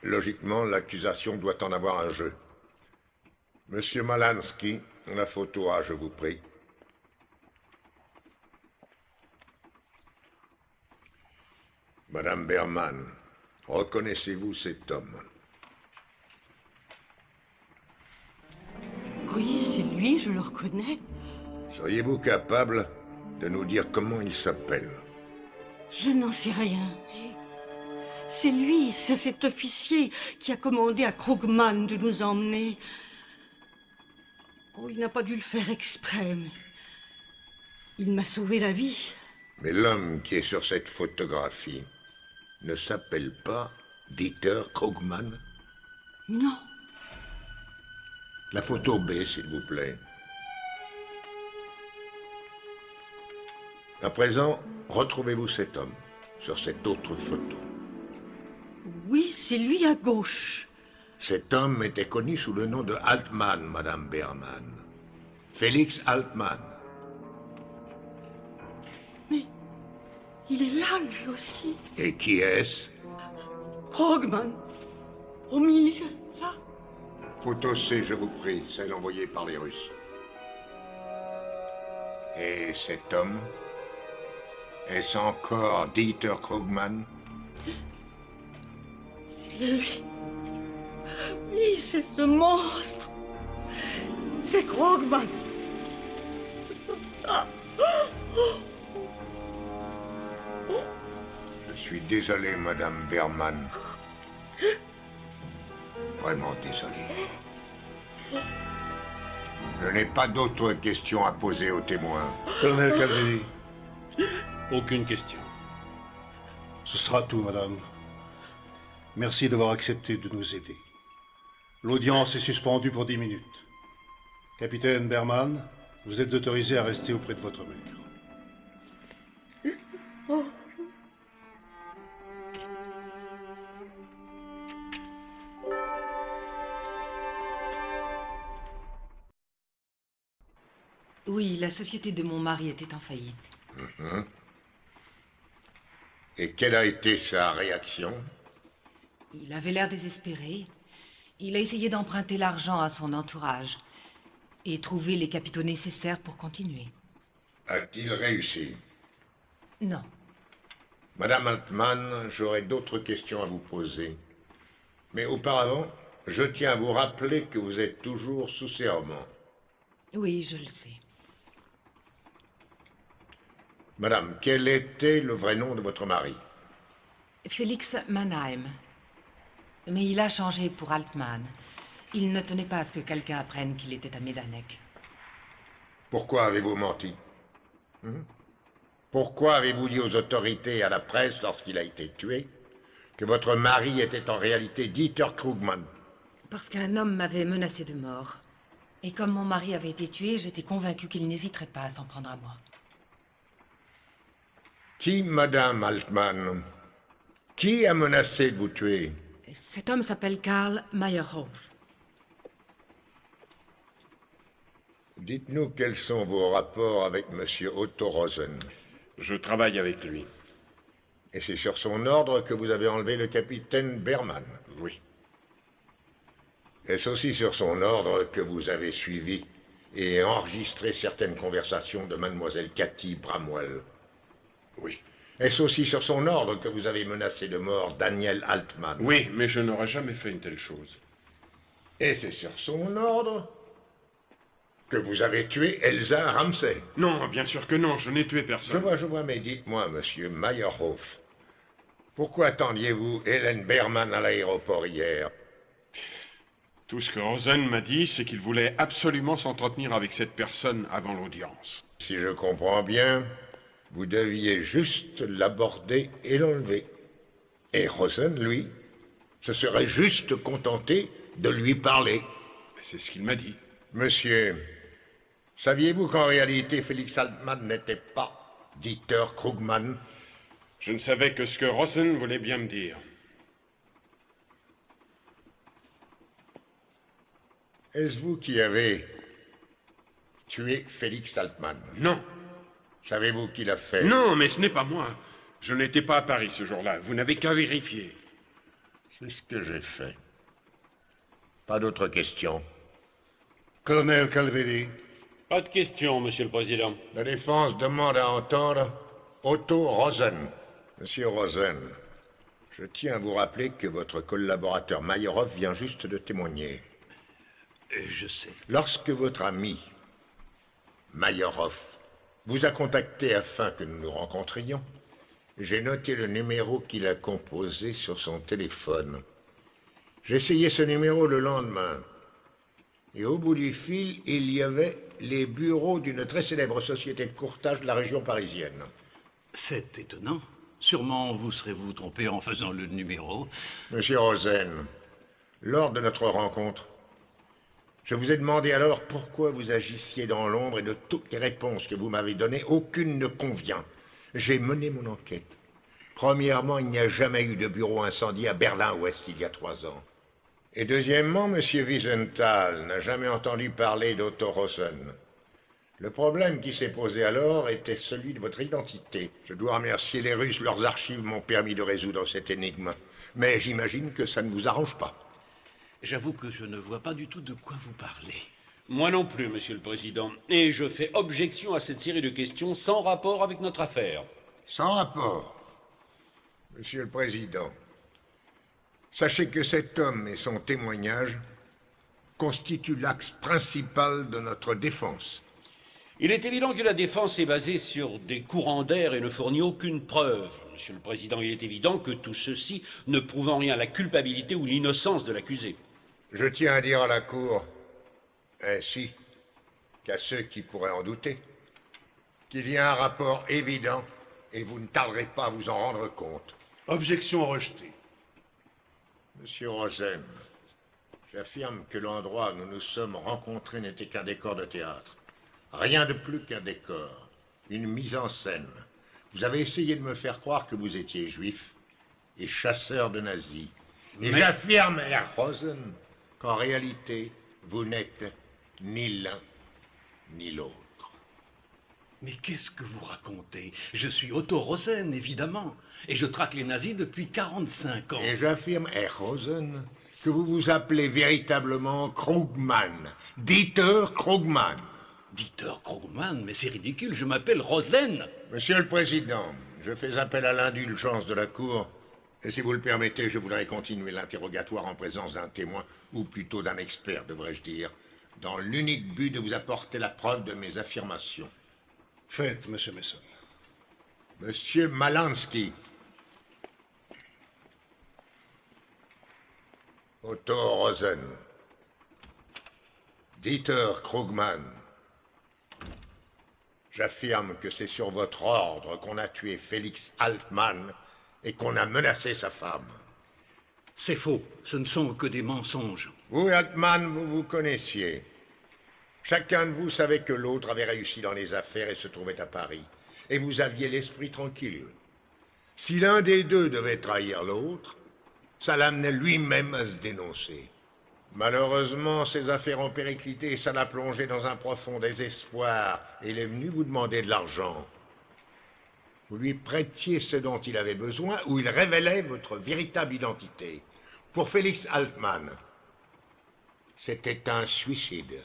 Logiquement, l'accusation doit en avoir un jeu. Monsieur Malansky, la photo A, je vous prie. Madame Berman, reconnaissez-vous cet homme? Oui, c'est lui, je le reconnais. Seriez-vous capable de nous dire comment il s'appelle? Je n'en sais rien. C'est lui, c'est cet officier qui a commandé à Krugman de nous emmener. Oh, il n'a pas dû le faire exprès, mais il m'a sauvé la vie. Mais l'homme qui est sur cette photographie ne s'appelle pas Dieter Krugman? Non. La photo B, s'il vous plaît. À présent, retrouvez-vous cet homme sur cette autre photo. Oui, c'est lui à gauche. Cet homme était connu sous le nom de Altman, Madame Berman. Félix Altman. Mais il est là, lui aussi. Et qui est-ce? Krugman. Au milieu, là. Photo C, je vous prie, celle envoyée par les Russes. Et cet homme? Est-ce encore Dieter Krugman? C'est lui. Oui, c'est ce monstre. C'est Krugman. Je suis désolé, Madame Berman. Vraiment désolé. Je n'ai pas d'autres questions à poser aux témoins. Colonel Calvini. Aucune question. Ce sera tout, madame. Merci d'avoir accepté de nous aider. L'audience est suspendue pour 10 minutes. Capitaine Berman, vous êtes autorisé à rester auprès de votre mère. Oh. Oui, la société de mon mari était en faillite. Et quelle a été sa réaction? Il avait l'air désespéré. Il a essayé d'emprunter l'argent à son entourage et trouver les capitaux nécessaires pour continuer. A-t-il réussi? Non. Madame Altman, j'aurais d'autres questions à vous poser. Mais auparavant, je tiens à vous rappeler que vous êtes toujours sous serment. Oui, je le sais. Madame, quel était le vrai nom de votre mari? Félix Mannheim. Mais il a changé pour Altman. Il ne tenait pas à ce que quelqu'un apprenne qu'il était à Majdanek. Pourquoi avez-vous menti? Pourquoi avez-vous dit aux autorités et à la presse, lorsqu'il a été tué, que votre mari était en réalité Dieter Krugman? Parce qu'un homme m'avait menacé de mort. Et comme mon mari avait été tué, j'étais convaincue qu'il n'hésiterait pas à s'en prendre à moi. Qui, Madame Altman? Qui a menacé de vous tuer? Cet homme s'appelle Karl Meyerhof. Dites-nous quels sont vos rapports avec Monsieur Otto Rosen. Je travaille avec lui. Et c'est sur son ordre que vous avez enlevé le capitaine Berman? Oui. Est-ce aussi sur son ordre que vous avez suivi et enregistré certaines conversations de Mademoiselle Cathy Bramwell? Oui. Est-ce aussi sur son ordre que vous avez menacé de mort Daniel Altman? Oui, mais je n'aurais jamais fait une telle chose. Et c'est sur son ordre que vous avez tué Elsa Ramsey? Non, bien sûr que non, je n'ai tué personne. Je vois, mais dites-moi, monsieur Meyerhof, pourquoi attendiez-vous Hélène Berman à l'aéroport hier? Tout ce que Rosen m'a dit, c'est qu'il voulait absolument s'entretenir avec cette personne avant l'audience. Si je comprends bien, vous deviez juste l'aborder et l'enlever. Et Rosen, lui, se serait juste contenté de lui parler. C'est ce qu'il m'a dit. Monsieur, saviez-vous qu'en réalité Félix Altman n'était pas Dieter Krugman? Je ne savais que ce que Rosen voulait bien me dire. Est-ce vous qui avez tué Félix Altman? Non. Savez-vous qui l'a fait? Non, mais ce n'est pas moi. Je n'étais pas à Paris ce jour-là. Vous n'avez qu'à vérifier. C'est ce que j'ai fait. Pas d'autres questions? Colonel Calvelli. Pas de questions, Monsieur le Président. La défense demande à entendre Otto Rosen. Monsieur Rosen, je tiens à vous rappeler que votre collaborateur Meyerhof vient juste de témoigner. Je sais. Lorsque votre ami Meyerhof vous a contacté afin que nous nous rencontrions, j'ai noté le numéro qu'il a composé sur son téléphone. J'ai essayé ce numéro le lendemain. Et au bout du fil, il y avait les bureaux d'une très célèbre société de courtage de la région parisienne. C'est étonnant. Sûrement vous serez-vous trompé en faisant le numéro. Monsieur Rosen, lors de notre rencontre, je vous ai demandé alors pourquoi vous agissiez dans l'ombre et de toutes les réponses que vous m'avez données, aucune ne convient. J'ai mené mon enquête. Premièrement, il n'y a jamais eu de bureau incendié à Berlin-Ouest il y a 3 ans. Et deuxièmement, M. Wiesenthal n'a jamais entendu parler d'Otto Rosen. Le problème qui s'est posé alors était celui de votre identité. Je dois remercier les Russes, leurs archives m'ont permis de résoudre cette énigme. Mais j'imagine que ça ne vous arrange pas. J'avoue que je ne vois pas du tout de quoi vous parlez. Moi non plus, Monsieur le Président. Et je fais objection à cette série de questions sans rapport avec notre affaire. Sans rapport. Monsieur le Président, sachez que cet homme et son témoignage constituent l'axe principal de notre défense. Il est évident que la défense est basée sur des courants d'air et ne fournit aucune preuve. Monsieur le Président, il est évident que tout ceci ne prouve en rien la culpabilité ou l'innocence de l'accusé. Je tiens à dire à la Cour, ainsi qu'à ceux qui pourraient en douter, qu'il y a un rapport évident et vous ne tarderez pas à vous en rendre compte. Objection rejetée. Monsieur Rosen, j'affirme que l'endroit où nous nous sommes rencontrés n'était qu'un décor de théâtre. Rien de plus qu'un décor, une mise en scène. Vous avez essayé de me faire croire que vous étiez juif et chasseur de nazis. Et j'affirme, Herr Rosen, qu'en réalité, vous n'êtes ni l'un ni l'autre. Mais qu'est-ce que vous racontez? Je suis Otto Rosen, évidemment, et je traque les nazis depuis 45 ans. Et j'affirme, Herr Rosen, que vous vous appelez véritablement Krugman, Dieter Krugman. Dieter Krugman, mais c'est ridicule, je m'appelle Rosen. Monsieur le Président, je fais appel à l'indulgence de la Cour, et si vous le permettez, je voudrais continuer l'interrogatoire en présence d'un témoin, ou plutôt d'un expert, devrais-je dire, dans l'unique but de vous apporter la preuve de mes affirmations. Faites, Monsieur Mason. Monsieur Malansky. Otto Rosen. Dieter Krugman. J'affirme que c'est sur votre ordre qu'on a tué Félix Altmann et qu'on a menacé sa femme. C'est faux. Ce ne sont que des mensonges. Vous et Altmann, vous vous connaissiez. Chacun de vous savait que l'autre avait réussi dans les affaires et se trouvait à Paris. Et vous aviez l'esprit tranquille. Si l'un des deux devait trahir l'autre, ça l'amenait lui-même à se dénoncer. Malheureusement, ses affaires ont périclité et ça l'a plongé dans un profond désespoir. Et il est venu vous demander de l'argent. Vous lui prêtiez ce dont il avait besoin ou il révélait votre véritable identité. Pour Félix Altmann, c'était un suicide.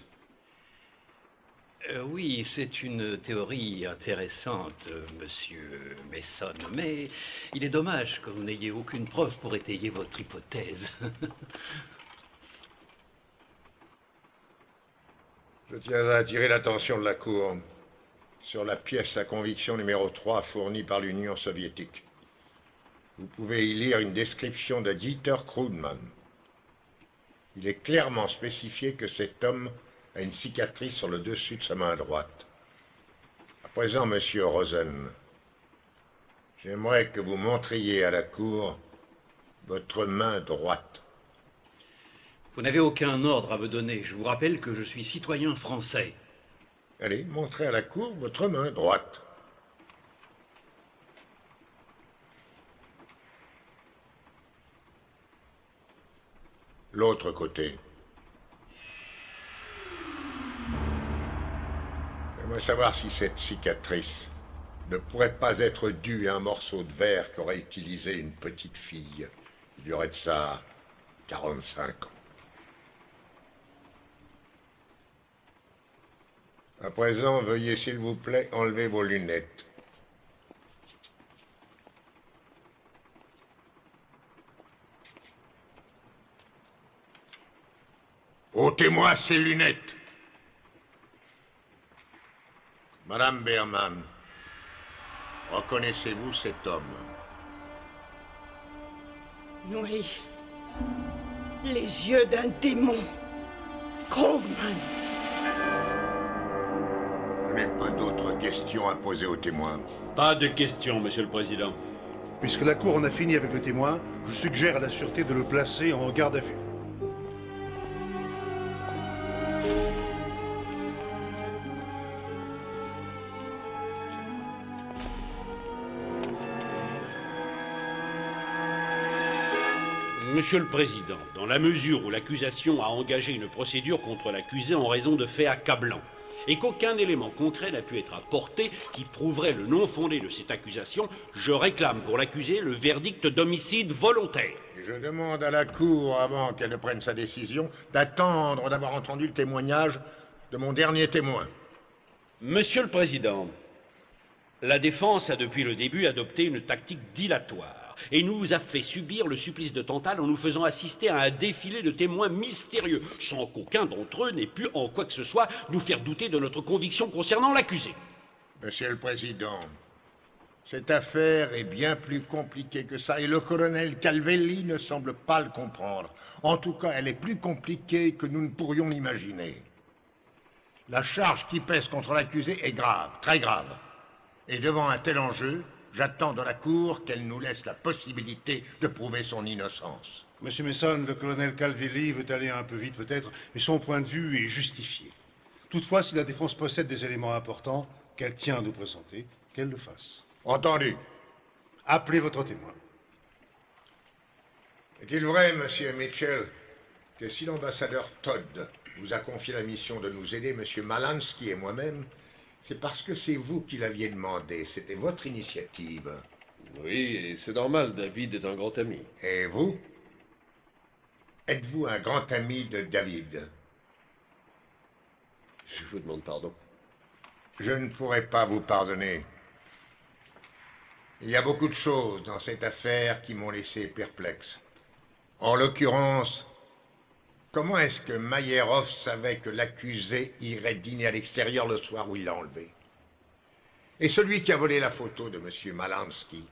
Oui, c'est une théorie intéressante, monsieur Mason, mais il est dommage que vous n'ayez aucune preuve pour étayer votre hypothèse. Je tiens à attirer l'attention de la Cour sur la pièce à conviction numéro 3 fournie par l'Union soviétique. Vous pouvez y lire une description de Dieter Krugman. Il est clairement spécifié que cet homme a une cicatrice sur le dessus de sa main droite. À présent, monsieur Rosen, j'aimerais que vous montriez à la Cour votre main droite. Vous n'avez aucun ordre à me donner. Je vous rappelle que je suis citoyen français. Allez, montrez à la Cour votre main droite. L'autre côté. J'aimerais savoir si cette cicatrice ne pourrait pas être due à un morceau de verre qu'aurait utilisé une petite fille. Il y aurait de ça 45 ans. À présent, veuillez s'il vous plaît enlever vos lunettes. Ôtez-moi ces lunettes. Madame Berman, reconnaissez-vous cet homme? Oui. Les yeux d'un démon. Krugman. Je n'ai pas d'autres questions à poser aux témoins. Pas de questions, Monsieur le Président. Puisque la Cour en a fini avec le témoin, je suggère à la Sûreté de le placer en garde à vue. Monsieur le Président, dans la mesure où l'accusation a engagé une procédure contre l'accusé en raison de faits accablants, et qu'aucun élément concret n'a pu être apporté qui prouverait le non-fondé de cette accusation, je réclame pour l'accusé le verdict d'homicide volontaire. Et je demande à la Cour, avant qu'elle ne prenne sa décision, d'attendre d'avoir entendu le témoignage de mon dernier témoin. Monsieur le Président, la défense a depuis le début adopté une tactique dilatoire et nous a fait subir le supplice de Tantale en nous faisant assister à un défilé de témoins mystérieux, sans qu'aucun d'entre eux n'ait pu en quoi que ce soit nous faire douter de notre conviction concernant l'accusé. Monsieur le Président, cette affaire est bien plus compliquée que ça et le colonel Calvelli ne semble pas le comprendre. En tout cas, elle est plus compliquée que nous ne pourrions l'imaginer. La charge qui pèse contre l'accusé est grave, très grave. Et devant un tel enjeu, j'attends de la Cour qu'elle nous laisse la possibilité de prouver son innocence. Monsieur Mason, le colonel Calvelli veut aller un peu vite peut-être, mais son point de vue est justifié. Toutefois, si la défense possède des éléments importants qu'elle tient à nous présenter, qu'elle le fasse. Entendu. Appelez votre témoin. Est-il vrai, monsieur Mitchell, que si l'ambassadeur Todd vous a confié la mission de nous aider, monsieur Malansky et moi-même, c'est parce que c'est vous qui l'aviez demandé, c'était votre initiative. Oui, et c'est normal, David est un grand ami. Et vous? Êtes-vous un grand ami de David? Je vous demande pardon. Je ne pourrai pas vous pardonner. Il y a beaucoup de choses dans cette affaire qui m'ont laissé perplexe. En l'occurrence, comment est-ce que Mayerhoff savait que l'accusé irait dîner à l'extérieur le soir où il l'a enlevé? Et celui qui a volé la photo de M. Malansky,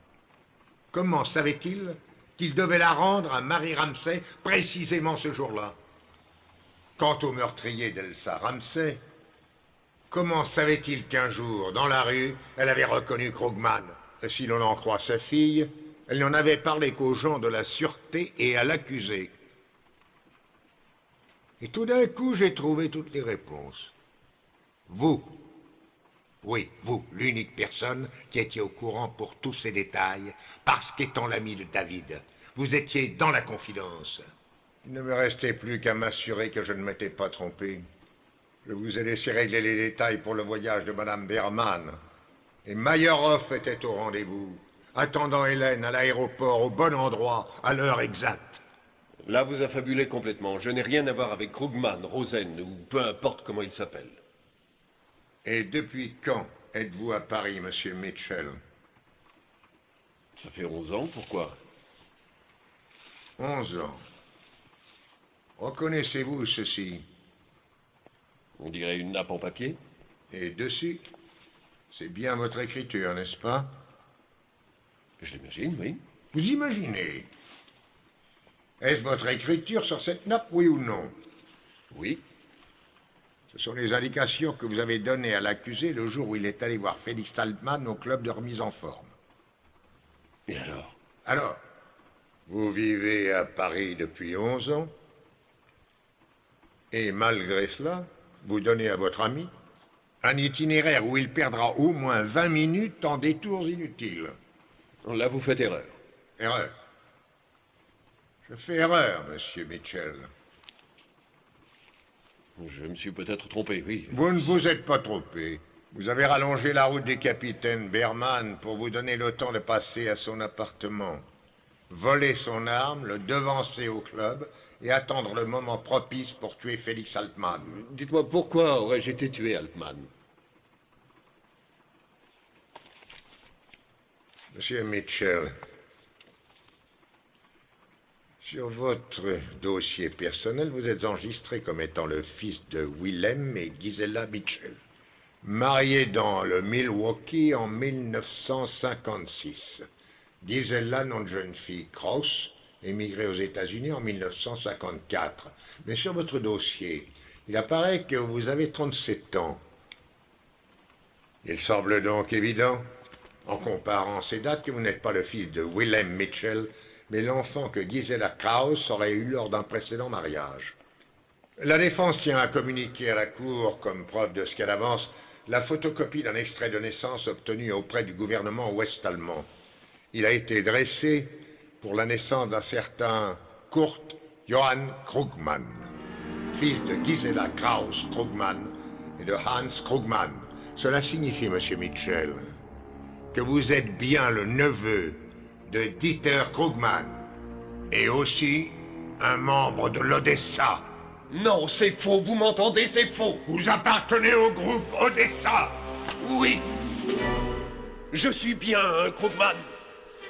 comment savait-il qu'il devait la rendre à Marie Ramsay précisément ce jour-là. Quant au meurtrier d'Elsa Ramsay, comment savait-il qu'un jour, dans la rue, elle avait reconnu Krugman? Si l'on en croit sa fille, elle n'en avait parlé qu'aux gens de la sûreté et à l'accusé. Et tout d'un coup, j'ai trouvé toutes les réponses. Vous, oui, vous, l'unique personne qui étiez au courant pour tous ces détails, parce qu'étant l'ami de David, vous étiez dans la confidence. Il ne me restait plus qu'à m'assurer que je ne m'étais pas trompé. Je vous ai laissé régler les détails pour le voyage de Madame Berman. Et Meyerhoff était au rendez-vous, attendant Hélène à l'aéroport au bon endroit, à l'heure exacte. Là, vous affabulez complètement. Je n'ai rien à voir avec Krugman, Rosen, ou peu importe comment il s'appelle. Et depuis quand êtes-vous à Paris, monsieur Mitchell? Ça fait 11 ans, pourquoi? 11 ans. Reconnaissez-vous ceci? On dirait une nappe en papier. Et dessus? C'est bien votre écriture, n'est-ce pas? Je l'imagine, oui. Vous imaginez? Est-ce votre écriture sur cette nappe, oui ou non? Oui. Ce sont les indications que vous avez données à l'accusé le jour où il est allé voir Félix Altman au club de remise en forme. Et alors? Alors, vous vivez à Paris depuis 11 ans, et malgré cela, vous donnez à votre ami un itinéraire où il perdra au moins 20 minutes en détours inutiles. Là, vous faites erreur. Erreur. Je fais erreur, monsieur Mitchell. Je me suis peut-être trompé, oui. Vous ne vous êtes pas trompé. Vous avez rallongé la route du capitaine Berman pour vous donner le temps de passer à son appartement, voler son arme, le devancer au club et attendre le moment propice pour tuer Félix Altman. Dites-moi, pourquoi aurais-je été tué, Altman? Monsieur Mitchell, sur votre dossier personnel, vous êtes enregistré comme étant le fils de Willem et Gisela Mitchell, mariés dans le Milwaukee en 1956. Gisela, nom de jeune fille, Krauss, émigrée aux États-Unis en 1954. Mais sur votre dossier, il apparaît que vous avez 37 ans. Il semble donc évident, en comparant ces dates, que vous n'êtes pas le fils de Willem Mitchell, mais l'enfant que Gisela Krauss aurait eu lors d'un précédent mariage. La défense tient à communiquer à la Cour, comme preuve de ce qu'elle avance, la photocopie d'un extrait de naissance obtenu auprès du gouvernement ouest-allemand. Il a été dressé pour la naissance d'un certain Kurt Johann Krugman, fils de Gisela Krauss Krugman et de Hans Krugman. Cela signifie, monsieur Mitchell, que vous êtes bien le neveu de Dieter Krugman, et aussi un membre de l'Odessa. Non, c'est faux, vous m'entendez, c'est faux. Vous appartenez au groupe Odessa. Oui. Je suis bien un Krugman,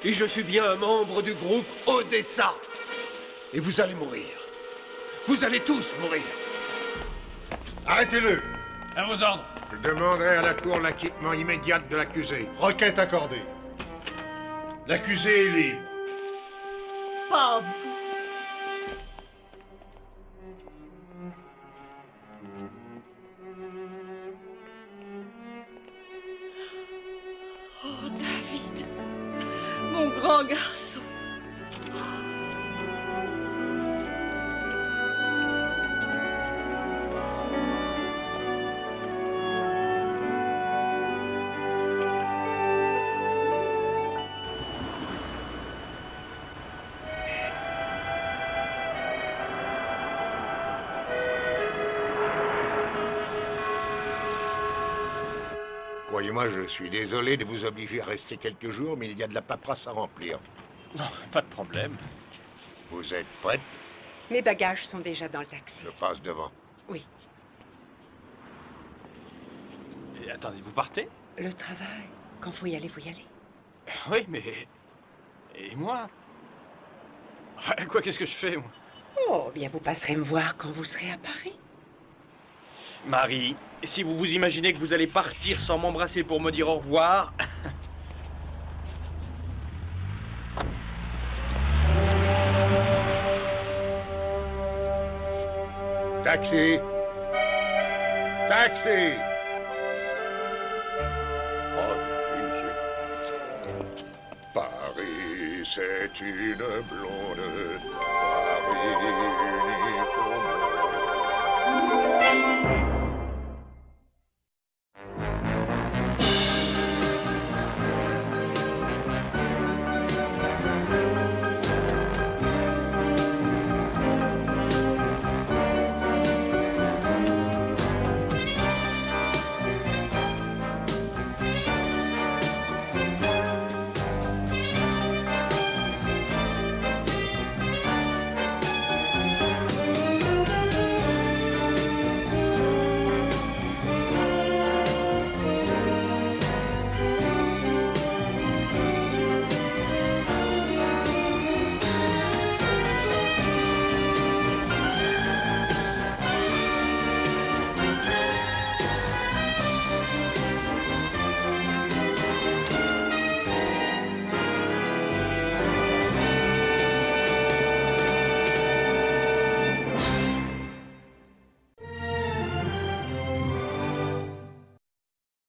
et je suis bien un membre du groupe Odessa. Et vous allez mourir. Vous allez tous mourir. Arrêtez-le. À vos ordres. Je demanderai à la Cour l'acquittement immédiat de l'accusé. Requête accordée. L'accusé est libre. Pas vous. Oh, David, mon grand garçon. Croyez-moi, je suis désolé de vous obliger à rester quelques jours, mais il y a de la paperasse à remplir. Non, pas de problème. Vous êtes prête? Mes bagages sont déjà dans le taxi. Je passe devant. Oui. Et attendez, vous partez? Le travail. Quand faut y aller, faut y aller. Oui, mais... Et moi? Quoi, qu'est-ce que je fais, moi? Oh, bien vous passerez me voir quand vous serez à Paris. Marie, si vous vous imaginez que vous allez partir sans m'embrasser pour me dire au revoir... Taxi! Taxi! Oh, Paris, c'est une blonde. Paris, uniforme.